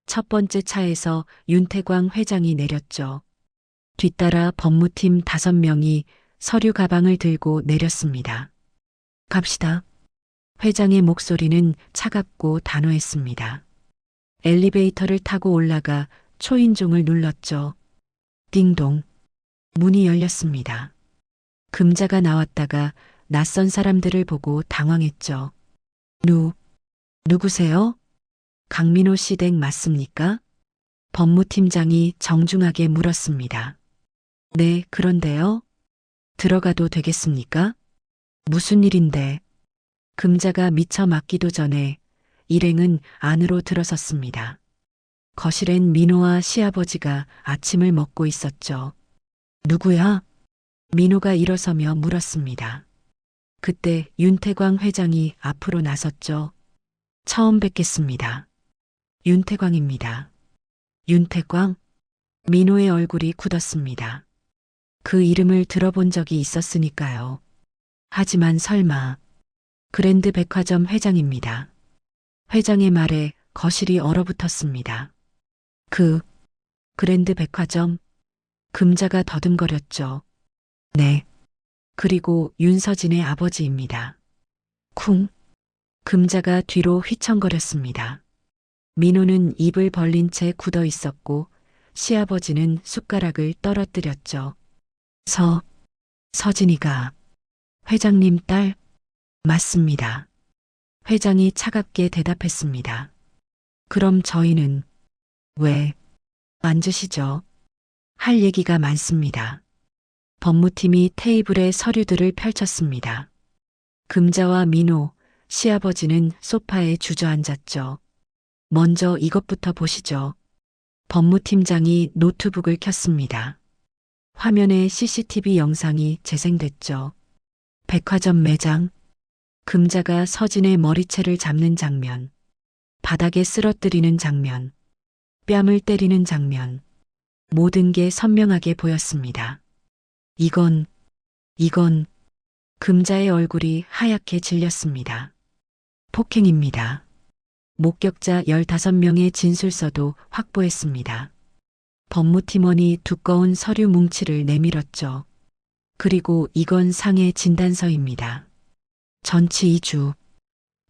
첫 번째 차에서 윤태광 회장이 내렸죠. 뒤따라 법무팀 5명이 서류 가방을 들고 내렸습니다. 갑시다. 회장의 목소리는 차갑고 단호했습니다. 엘리베이터를 타고 올라가 초인종을 눌렀죠. 띵동. 문이 열렸습니다. 금자가 나왔다가 낯선 사람들을 보고 당황했죠. 누구세요? 강민호 씨 댁 맞습니까? 법무팀장이 정중하게 물었습니다. 네, 그런데요. 들어가도 되겠습니까? 무슨 일인데? 금자가 미처 맞기도 전에 일행은 안으로 들어섰습니다. 거실엔 민호와 시아버지가 아침을 먹고 있었죠. 누구야? 민호가 일어서며 물었습니다. 그때 윤태광 회장이 앞으로 나섰죠. 처음 뵙겠습니다. 윤태광입니다. 윤태광? 민호의 얼굴이 굳었습니다. 그 이름을 들어본 적이 있었으니까요. 하지만 설마. 그랜드 백화점 회장입니다. 회장의 말에 거실이 얼어붙었습니다. 그랜드 백화점? 금자가 더듬거렸죠. 네. 그리고 윤서진의 아버지입니다. 쿵. 금자가 뒤로 휘청거렸습니다. 민호는 입을 벌린 채 굳어 있었고 시아버지는 숟가락을 떨어뜨렸죠. 서진이가 회장님 딸? 맞습니다. 회장이 차갑게 대답했습니다. 그럼 저희는 왜? 앉으시죠. 할 얘기가 많습니다. 법무팀이 테이블에 서류들을 펼쳤습니다. 금자와 민호, 시아버지는 소파에 주저앉았죠. 먼저 이것부터 보시죠. 법무팀장이 노트북을 켰습니다. 화면에 CCTV 영상이 재생됐죠. 백화점 매장, 금자가 서진의 머리채를 잡는 장면, 바닥에 쓰러뜨리는 장면, 뺨을 때리는 장면, 모든 게 선명하게 보였습니다. 이건 금자의 얼굴이 하얗게 질렸습니다. 폭행입니다. 목격자 15명의 진술서도 확보했습니다. 법무팀원이 두꺼운 서류 뭉치를 내밀었죠. 그리고 이건 상해 진단서입니다. 전치 2주.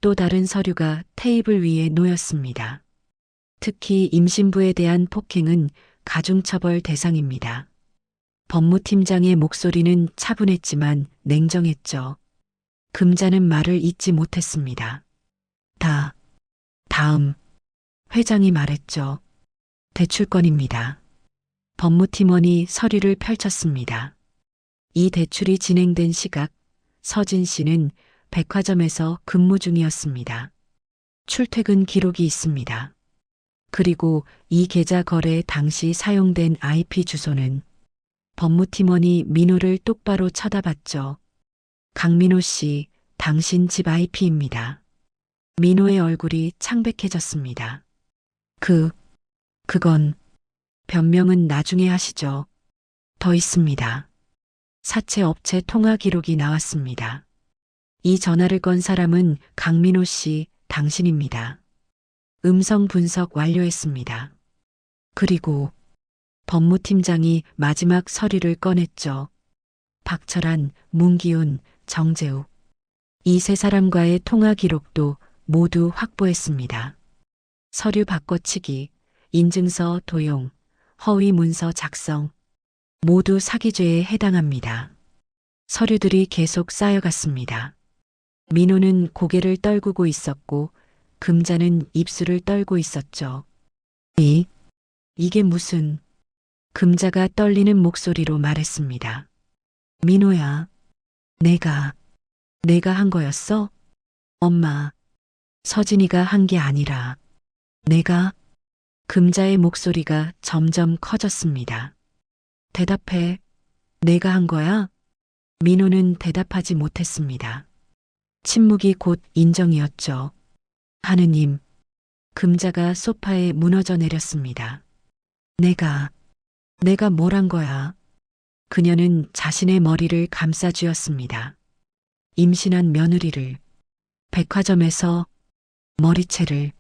또 다른 서류가 테이블 위에 놓였습니다. 특히 임신부에 대한 폭행은 가중처벌 대상입니다. 법무팀장의 목소리는 차분했지만 냉정했죠. 금자는 말을 잇지 못했습니다. 다음. 회장이 말했죠. 대출권입니다. 법무팀원이 서류를 펼쳤습니다. 이 대출이 진행된 시각, 서진 씨는 백화점에서 근무 중이었습니다. 출퇴근 기록이 있습니다. 그리고 이 계좌 거래 당시 사용된 IP 주소는 법무팀원이 민호를 똑바로 쳐다봤죠. 강민호 씨, 당신 집 IP입니다. 민호의 얼굴이 창백해졌습니다. 그건 변명은 나중에 하시죠. 더 있습니다. 사채 업체 통화 기록이 나왔습니다. 이 전화를 건 사람은 강민호 씨, 당신입니다. 음성 분석 완료했습니다. 그리고 법무팀장이 마지막 서류를 꺼냈죠. 박철한, 문기훈, 정재욱. 이 세 사람과의 통화 기록도 모두 확보했습니다. 서류 바꿔치기, 인증서 도용, 허위 문서 작성, 모두 사기죄에 해당합니다. 서류들이 계속 쌓여갔습니다. 민호는 고개를 떨구고 있었고 금자는 입술을 떨고 있었죠. 이게 무슨... 금자가 떨리는 목소리로 말했습니다. 민호야, 내가 한 거였어? 엄마, 서진이가 한 게 아니라 내가... 금자의 목소리가 점점 커졌습니다. 대답해. 내가 한 거야? 민호는 대답하지 못했습니다. 침묵이 곧 인정이었죠. 하느님, 금자가 소파에 무너져 내렸습니다. 내가 뭘 한 거야? 그녀는 자신의 머리를 감싸 쥐었습니다. 임신한 며느리를, 백화점에서 머리채를.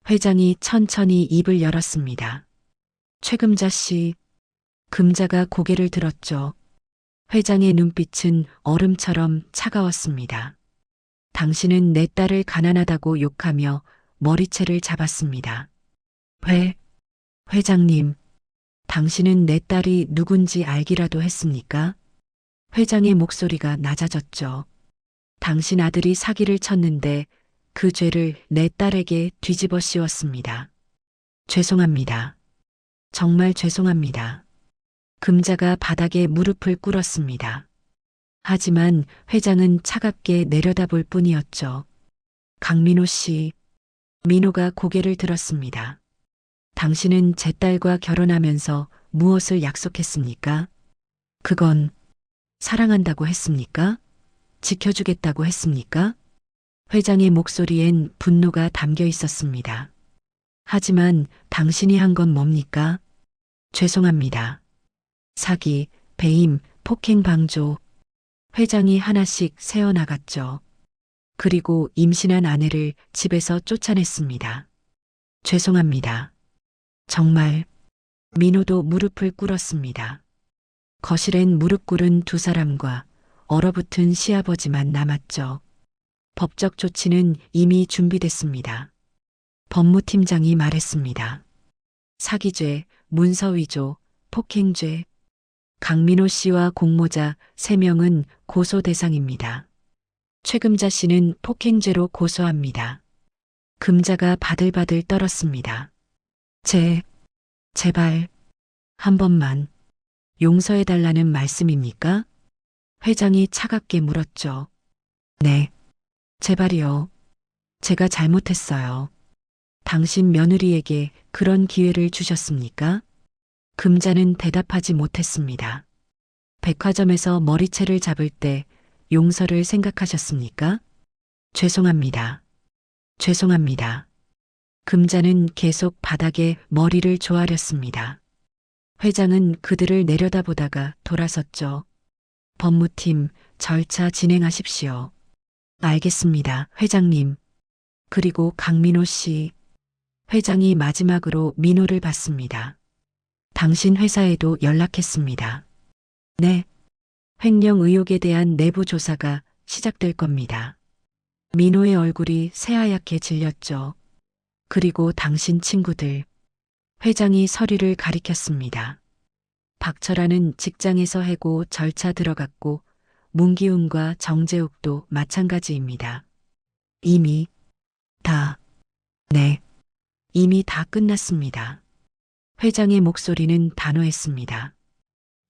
회장이 천천히 입을 열었습니다. 최금자 씨, 금자가 고개를 들었죠. 회장의 눈빛은 얼음처럼 차가웠습니다. 당신은 내 딸을 가난하다고 욕하며 머리채를 잡았습니다. 회장님, 당신은 내 딸이 누군지 알기라도 했습니까? 회장의 목소리가 낮아졌죠. 당신 아들이 사기를 쳤는데 그 죄를 내 딸에게 뒤집어 씌웠습니다. 죄송합니다. 정말 죄송합니다. 금자가 바닥에 무릎을 꿇었습니다. 하지만 회장은 차갑게 내려다볼 뿐이었죠. 강민호 씨, 민호가 고개를 들었습니다. 당신은 제 딸과 결혼하면서 무엇을 약속했습니까? 그건 사랑한다고 했습니까? 지켜주겠다고 했습니까? 회장의 목소리엔 분노가 담겨 있었습니다. 하지만 당신이 한 건 뭡니까? 죄송합니다. 사기, 배임, 폭행 방조. 회장이 하나씩 세어나갔죠. 그리고 임신한 아내를 집에서 쫓아냈습니다. 죄송합니다. 정말. 민호도 무릎을 꿇었습니다. 거실엔 무릎 꿇은 두 사람과 얼어붙은 시아버지만 남았죠. 법적 조치는 이미 준비됐습니다. 법무팀장이 말했습니다. 사기죄, 문서위조, 폭행죄. 강민호 씨와 공모자 3명은 고소 대상입니다. 최금자 씨는 폭행죄로 고소합니다. 금자가 바들바들 떨었습니다. 제발, 한 번만 용서해달라는 말씀입니까? 회장이 차갑게 물었죠. 네, 제발이요. 제가 잘못했어요. 당신 며느리에게 그런 기회를 주셨습니까? 금자는 대답하지 못했습니다. 백화점에서 머리채를 잡을 때 용서를 생각하셨습니까? 죄송합니다. 죄송합니다. 금자는 계속 바닥에 머리를 조아렸습니다. 회장은 그들을 내려다보다가 돌아섰죠. 법무팀, 절차 진행하십시오. 알겠습니다, 회장님. 그리고 강민호 씨. 회장이 마지막으로 민호를 봤습니다. 당신 회사에도 연락했습니다. 네. 횡령 의혹에 대한 내부 조사가 시작될 겁니다. 민호의 얼굴이 새하얗게 질렸죠. 그리고 당신 친구들. 회장이 서류를 가리켰습니다. 박철아는 직장에서 해고 절차 들어갔고 문기훈과 정재욱도 마찬가지입니다. 이미 다 끝났습니다. 회장의 목소리는 단호했습니다.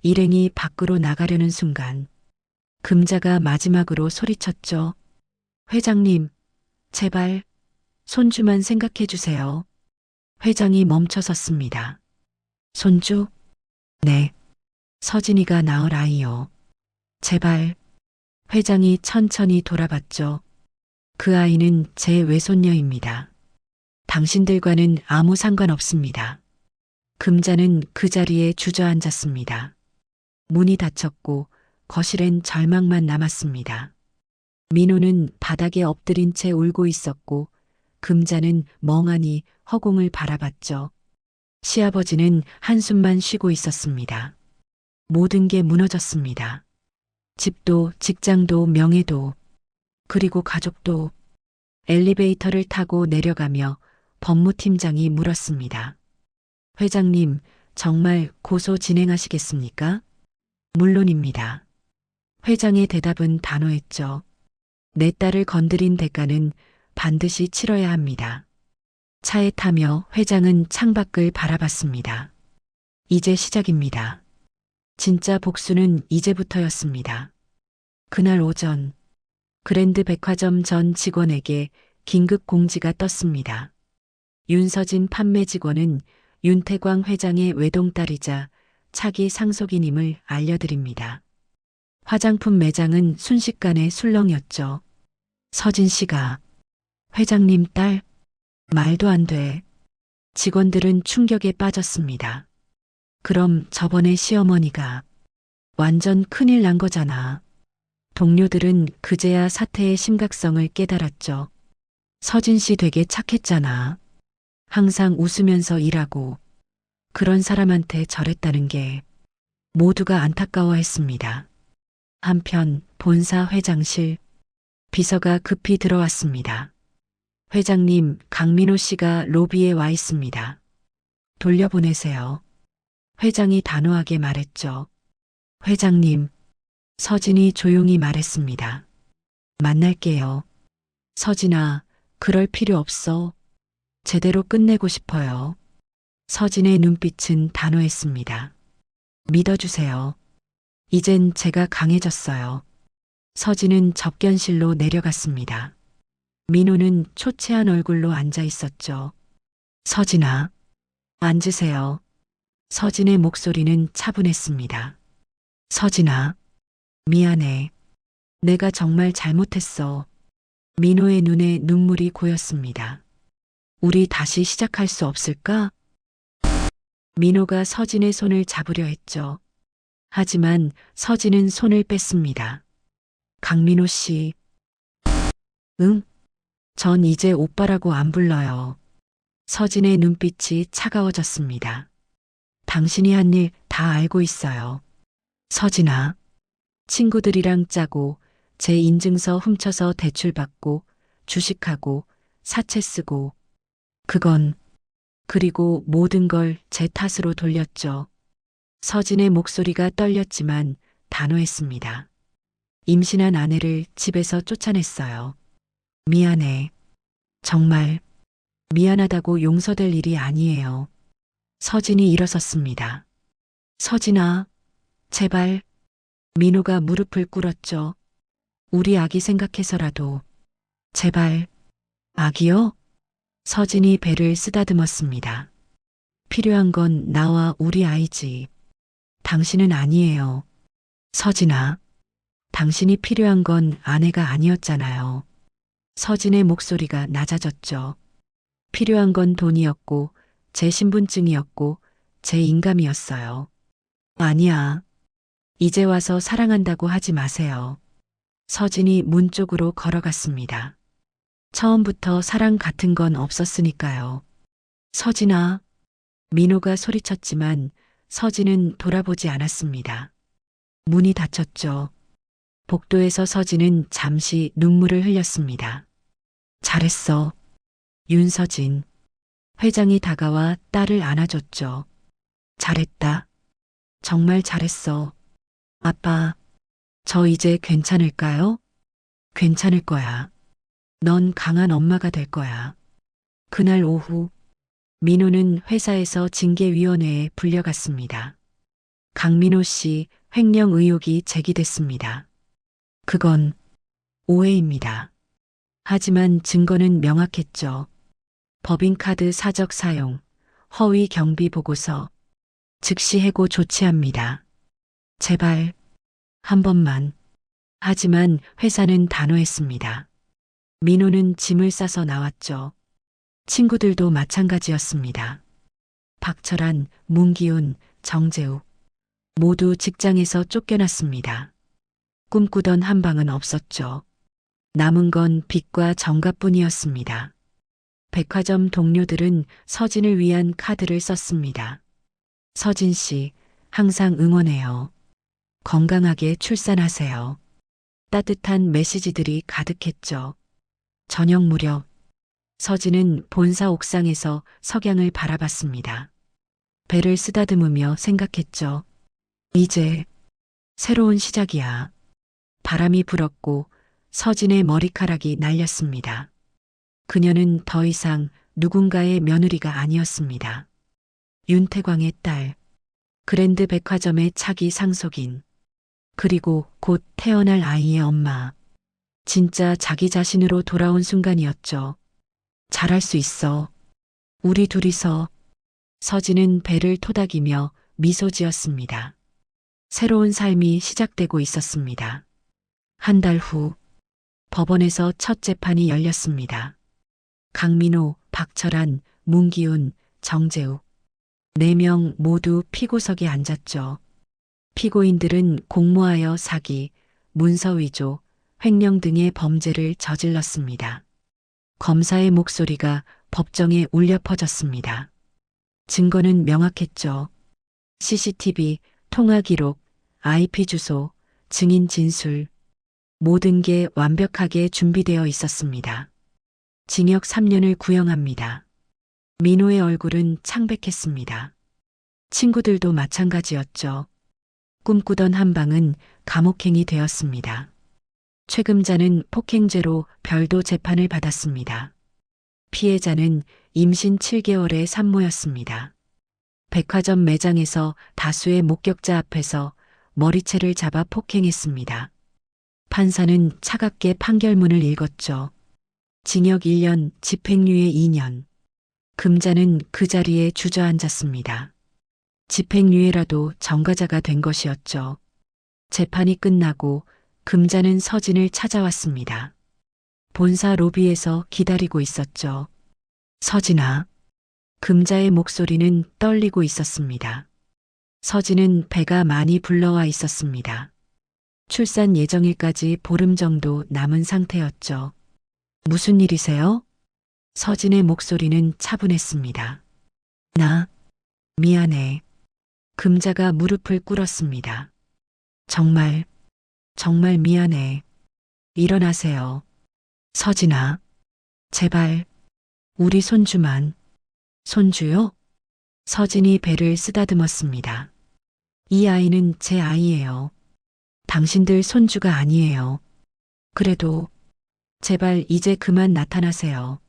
일행이 밖으로 나가려는 순간 금자가 마지막으로 소리쳤죠. 회장님, 제발 손주만 생각해 주세요. 회장이 멈춰섰습니다. 손주? 네. 서진이가 낳을 아이요. 제발. 회장이 천천히 돌아봤죠. 그 아이는 제 외손녀입니다. 당신들과는 아무 상관없습니다. 금자는 그 자리에 주저앉았습니다. 문이 닫혔고 거실엔 절망만 남았습니다. 민호는 바닥에 엎드린 채 울고 있었고 금자는 멍하니 허공을 바라봤죠. 시아버지는 한숨만 쉬고 있었습니다. 모든 게 무너졌습니다. 집도, 직장도, 명예도, 그리고 가족도. 엘리베이터를 타고 내려가며 법무팀장이 물었습니다. 회장님, 정말 고소 진행하시겠습니까? 물론입니다. 회장의 대답은 단호했죠. 내 딸을 건드린 대가는 반드시 치러야 합니다. 차에 타며 회장은 창밖을 바라봤습니다. 이제 시작입니다. 진짜 복수는 이제부터였습니다. 그날 오전 그랜드 백화점 전 직원에게 긴급 공지가 떴습니다. 윤서진 판매 직원은 윤태광 회장의 외동딸이자 차기 상속인임을 알려드립니다. 화장품 매장은 순식간에 술렁이었죠. 서진 씨가 회장님 딸? 말도 안 돼. 직원들은 충격에 빠졌습니다. 그럼 저번에 시어머니가 완전 큰일 난 거잖아. 동료들은 그제야 사태의 심각성을 깨달았죠. 서진 씨 되게 착했잖아. 항상 웃으면서 일하고 그런 사람한테 저랬다는 게 모두가 안타까워했습니다. 한편 본사 회장실 비서가 급히 들어왔습니다. 회장님, 강민호 씨가 로비에 와 있습니다. 돌려보내세요. 회장이 단호하게 말했죠. 회장님, 서진이 조용히 말했습니다. 만날게요. 서진아, 그럴 필요 없어. 제대로 끝내고 싶어요. 서진의 눈빛은 단호했습니다. 믿어주세요. 이젠 제가 강해졌어요. 서진은 접견실로 내려갔습니다. 민호는 초췌한 얼굴로 앉아 있었죠. 서진아, 앉으세요. 서진의 목소리는 차분했습니다. 서진아, 미안해. 내가 정말 잘못했어. 민호의 눈에 눈물이 고였습니다. 우리 다시 시작할 수 없을까? 민호가 서진의 손을 잡으려 했죠. 하지만 서진은 손을 뺐습니다. 강민호 씨. 응? 전 이제 오빠라고 안 불러요. 서진의 눈빛이 차가워졌습니다. 당신이 한 일 다 알고 있어요. 서진아. 친구들이랑 짜고 제 인증서 훔쳐서 대출받고 주식하고 사채 쓰고 그건 그리고 모든 걸 제 탓으로 돌렸죠. 서진의 목소리가 떨렸지만 단호했습니다. 임신한 아내를 집에서 쫓아냈어요. 미안해. 정말 미안하다고 용서될 일이 아니에요. 서진이 일어섰습니다. 서진아, 제발. 민호가 무릎을 꿇었죠. 우리 아기 생각해서라도. 제발. 아기요? 서진이 배를 쓰다듬었습니다. 필요한 건 나와 우리 아이지. 당신은 아니에요. 서진아, 당신이 필요한 건 아내가 아니었잖아요. 서진의 목소리가 낮아졌죠. 필요한 건 돈이었고, 제 신분증이었고, 제 인감이었어요. 아니야. 이제 와서 사랑한다고 하지 마세요. 서진이 문 쪽으로 걸어갔습니다. 처음부터 사랑 같은 건 없었으니까요. 서진아. 민호가 소리쳤지만 서진은 돌아보지 않았습니다. 문이 닫혔죠. 복도에서 서진은 잠시 눈물을 흘렸습니다. 잘했어. 윤서진. 회장이 다가와 딸을 안아줬죠. 잘했다. 정말 잘했어. 아빠, 저 이제 괜찮을까요? 괜찮을 거야. 넌 강한 엄마가 될 거야. 그날 오후, 민호는 회사에서 징계위원회에 불려갔습니다. 강민호 씨 횡령 의혹이 제기됐습니다. 그건 오해입니다. 하지만 증거는 명확했죠. 법인카드 사적 사용, 허위 경비 보고서, 즉시 해고 조치합니다. 제발, 한 번만. 하지만 회사는 단호했습니다. 민호는 짐을 싸서 나왔죠. 친구들도 마찬가지였습니다. 박철한, 문기훈, 정재욱. 모두 직장에서 쫓겨났습니다. 꿈꾸던 한 방은 없었죠. 남은 건 빚과 정가뿐이었습니다. 백화점 동료들은 서진을 위한 카드를 썼습니다. 서진 씨, 항상 응원해요. 건강하게 출산하세요. 따뜻한 메시지들이 가득했죠. 저녁 무렵, 서진은 본사 옥상에서 석양을 바라봤습니다. 배를 쓰다듬으며 생각했죠. 이제 새로운 시작이야. 바람이 불었고 서진의 머리카락이 날렸습니다. 그녀는 더 이상 누군가의 며느리가 아니었습니다. 윤태광의 딸, 그랜드 백화점의 차기 상속인, 그리고 곧 태어날 아이의 엄마. 진짜 자기 자신으로 돌아온 순간이었죠. 잘할 수 있어. 우리 둘이서. 서진은 배를 토닥이며 미소 지었습니다. 새로운 삶이 시작되고 있었습니다. 한 달 후, 법원에서 첫 재판이 열렸습니다. 강민호, 박철한, 문기훈, 정재욱. 4명 모두 피고석에 앉았죠. 피고인들은 공모하여 사기, 문서위조, 횡령 등의 범죄를 저질렀습니다. 검사의 목소리가 법정에 울려 퍼졌습니다. 증거는 명확했죠. CCTV, 통화 기록, IP 주소, 증인 진술. 모든 게 완벽하게 준비되어 있었습니다. 징역 3년을 구형합니다. 민호의 얼굴은 창백했습니다. 친구들도 마찬가지였죠. 꿈꾸던 한방은 감옥행이 되었습니다. 최금자는 폭행죄로 별도 재판을 받았습니다. 피해자는 임신 7개월의 산모였습니다. 백화점 매장에서 다수의 목격자 앞에서 머리채를 잡아 폭행했습니다. 판사는 차갑게 판결문을 읽었죠. 징역 1년, 집행유예 2년. 금자는 그 자리에 주저앉았습니다. 집행유예라도 전과자가 된 것이었죠. 재판이 끝나고 금자는 서진을 찾아왔습니다. 본사 로비에서 기다리고 있었죠. 서진아. 금자의 목소리는 떨리고 있었습니다. 서진은 배가 많이 불러와 있었습니다. 출산 예정일까지 보름 정도 남은 상태였죠. 무슨 일이세요? 서진의 목소리는 차분했습니다. 나, 미안해. 금자가 무릎을 꿇었습니다. 정말 미안해. 일어나세요. 서진아, 제발, 우리 손주만. 손주요? 서진이 배를 쓰다듬었습니다. 이 아이는 제 아이예요. 당신들 손주가 아니에요. 그래도, 제발 이제 그만 나타나세요.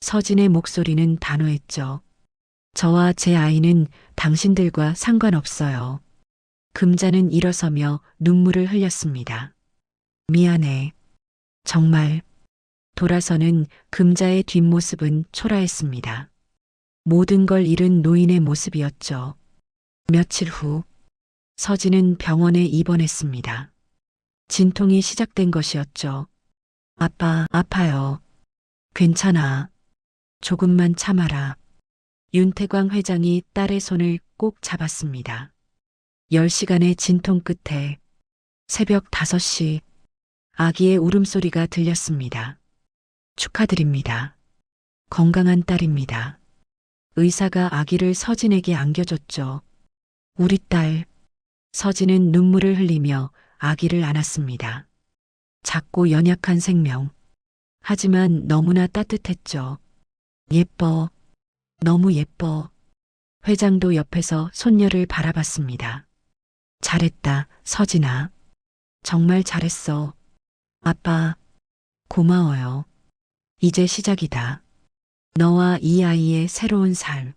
서진의 목소리는 단호했죠. 저와 제 아이는 당신들과 상관없어요. 금자는 일어서며 눈물을 흘렸습니다. 미안해. 정말. 돌아서는 금자의 뒷모습은 초라했습니다. 모든 걸 잃은 노인의 모습이었죠. 며칠 후, 서진은 병원에 입원했습니다. 진통이 시작된 것이었죠. 아빠, 아파요. 괜찮아. 조금만 참아라. 윤태광 회장이 딸의 손을 꼭 잡았습니다. 10시간의 진통 끝에 새벽 5시 아기의 울음소리가 들렸습니다. 축하드립니다. 건강한 딸입니다. 의사가 아기를 서진에게 안겨줬죠. 우리 딸. 서진은 눈물을 흘리며 아기를 안았습니다. 작고 연약한 생명. 하지만 너무나 따뜻했죠. 예뻐. 너무 예뻐. 회장도 옆에서 손녀를 바라봤습니다. 잘했다, 서진아. 정말 잘했어. 아빠, 고마워요. 이제 시작이다. 너와 이 아이의 새로운 삶.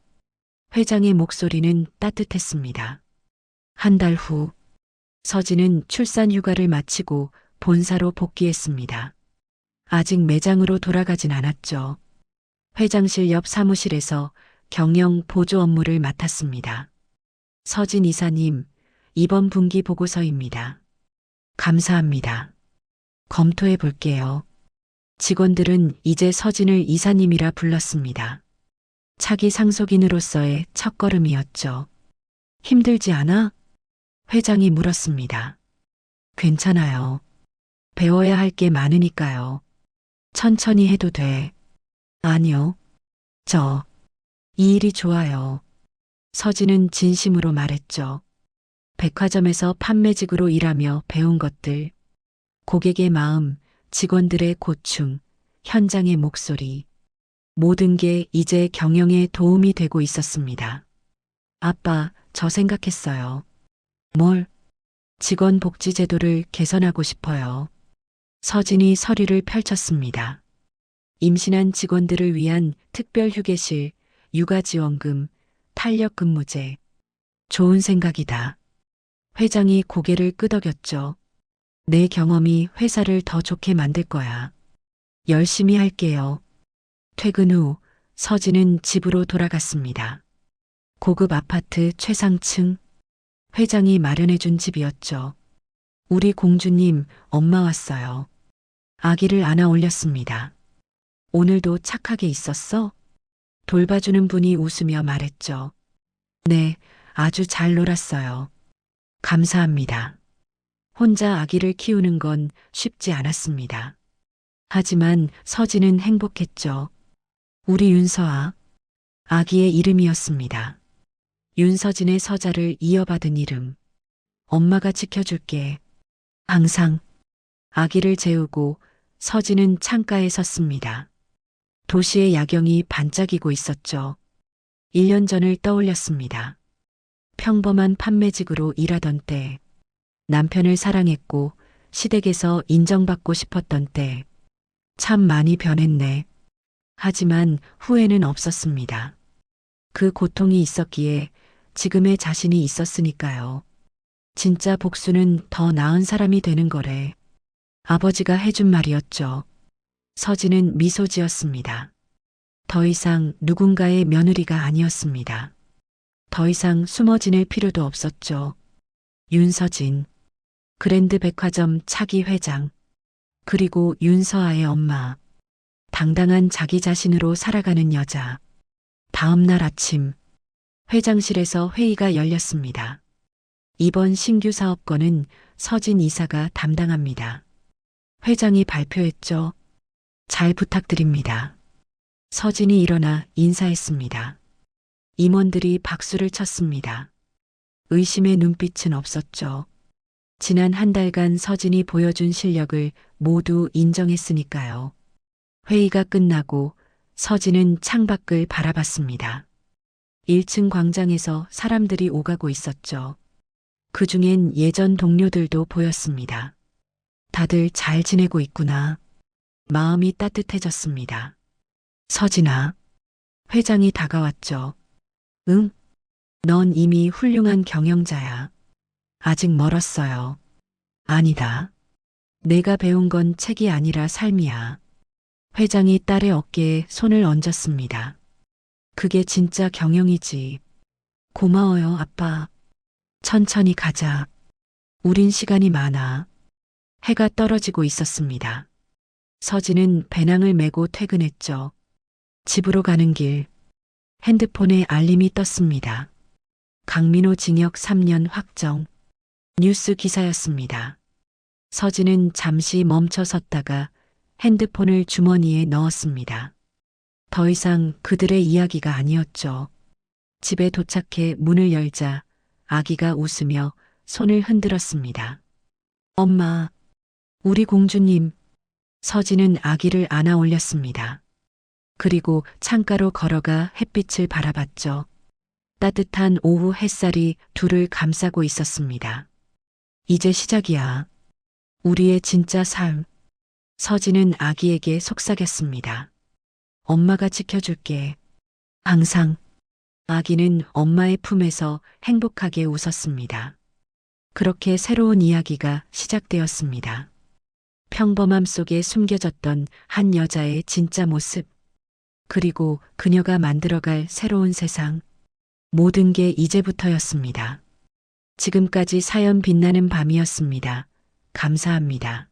회장의 목소리는 따뜻했습니다. 한 달 후, 서진은 출산 휴가를 마치고 본사로 복귀했습니다. 아직 매장으로 돌아가진 않았죠. 회장실 옆 사무실에서 경영 보조 업무를 맡았습니다. 서진 이사님, 이번 분기 보고서입니다. 감사합니다. 검토해 볼게요. 직원들은 이제 서진을 이사님이라 불렀습니다. 차기 상속인으로서의 첫걸음이었죠. 힘들지 않아? 회장이 물었습니다. 괜찮아요. 배워야 할 게 많으니까요. 천천히 해도 돼. 아니요. 이 일이 좋아요. 서진은 진심으로 말했죠. 백화점에서 판매직으로 일하며 배운 것들. 고객의 마음, 직원들의 고충, 현장의 목소리. 모든 게 이제 경영에 도움이 되고 있었습니다. 아빠, 저 생각했어요. 뭘? 직원 복지 제도를 개선하고 싶어요. 서진이 서류를 펼쳤습니다. 임신한 직원들을 위한 특별 휴게실, 육아지원금, 탄력근무제. 좋은 생각이다. 회장이 고개를 끄덕였죠. 내 경험이 회사를 더 좋게 만들 거야. 열심히 할게요. 퇴근 후 서진은 집으로 돌아갔습니다. 고급 아파트 최상층. 회장이 마련해준 집이었죠. 우리 공주님, 엄마 왔어요. 아기를 안아 올렸습니다. 오늘도 착하게 있었어? 돌봐주는 분이 웃으며 말했죠. 네, 아주 잘 놀았어요. 감사합니다. 혼자 아기를 키우는 건 쉽지 않았습니다. 하지만 서진은 행복했죠. 우리 윤서아. 아기의 이름이었습니다. 윤서진의 서자를 이어받은 이름. 엄마가 지켜줄게. 항상. 아기를 재우고 서진은 창가에 섰습니다. 도시의 야경이 반짝이고 있었죠. 1년 전을 떠올렸습니다. 평범한 판매직으로 일하던 때, 남편을 사랑했고 시댁에서 인정받고 싶었던 때, 참 많이 변했네. 하지만 후회는 없었습니다. 그 고통이 있었기에 지금의 자신이 있었으니까요. 진짜 복수는 더 나은 사람이 되는 거래. 아버지가 해준 말이었죠. 서진은 미소 지었습니다. 더 이상 누군가의 며느리가 아니었습니다. 더 이상 숨어 지낼 필요도 없었죠. 윤서진, 그랜드 백화점 차기 회장, 그리고 윤서아의 엄마. 당당한 자기 자신으로 살아가는 여자. 다음 날 아침, 회장실에서 회의가 열렸습니다. 이번 신규 사업권은 서진 이사가 담당합니다. 회장이 발표했죠. 잘 부탁드립니다. 서진이 일어나 인사했습니다. 임원들이 박수를 쳤습니다. 의심의 눈빛은 없었죠. 지난 한 달간 서진이 보여준 실력을 모두 인정했으니까요. 회의가 끝나고 서진은 창밖을 바라봤습니다. 1층 광장에서 사람들이 오가고 있었죠. 그 중엔 예전 동료들도 보였습니다. 다들 잘 지내고 있구나. 마음이 따뜻해졌습니다. 서진아. 회장이 다가왔죠. 응? 넌 이미 훌륭한 경영자야. 아직 멀었어요. 아니다. 내가 배운 건 책이 아니라 삶이야. 회장이 딸의 어깨에 손을 얹었습니다. 그게 진짜 경영이지. 고마워요, 아빠. 천천히 가자. 우린 시간이 많아. 해가 떨어지고 있었습니다. 서진은 배낭을 메고 퇴근했죠. 집으로 가는 길. 핸드폰에 알림이 떴습니다. 강민호 징역 3년 확정. 뉴스 기사였습니다. 서진은 잠시 멈춰 섰다가 핸드폰을 주머니에 넣었습니다. 더 이상 그들의 이야기가 아니었죠. 집에 도착해 문을 열자 아기가 웃으며 손을 흔들었습니다. 엄마, 우리 공주님. 서진은 아기를 안아 올렸습니다. 그리고 창가로 걸어가 햇빛을 바라봤죠. 따뜻한 오후 햇살이 둘을 감싸고 있었습니다. 이제 시작이야. 우리의 진짜 삶. 서진은 아기에게 속삭였습니다. 엄마가 지켜줄게. 항상. 아기는 엄마의 품에서 행복하게 웃었습니다. 그렇게 새로운 이야기가 시작되었습니다. 평범함 속에 숨겨졌던 한 여자의 진짜 모습. 그리고 그녀가 만들어갈 새로운 세상. 모든 게 이제부터였습니다. 지금까지 사연 빛나는 밤이었습니다. 감사합니다.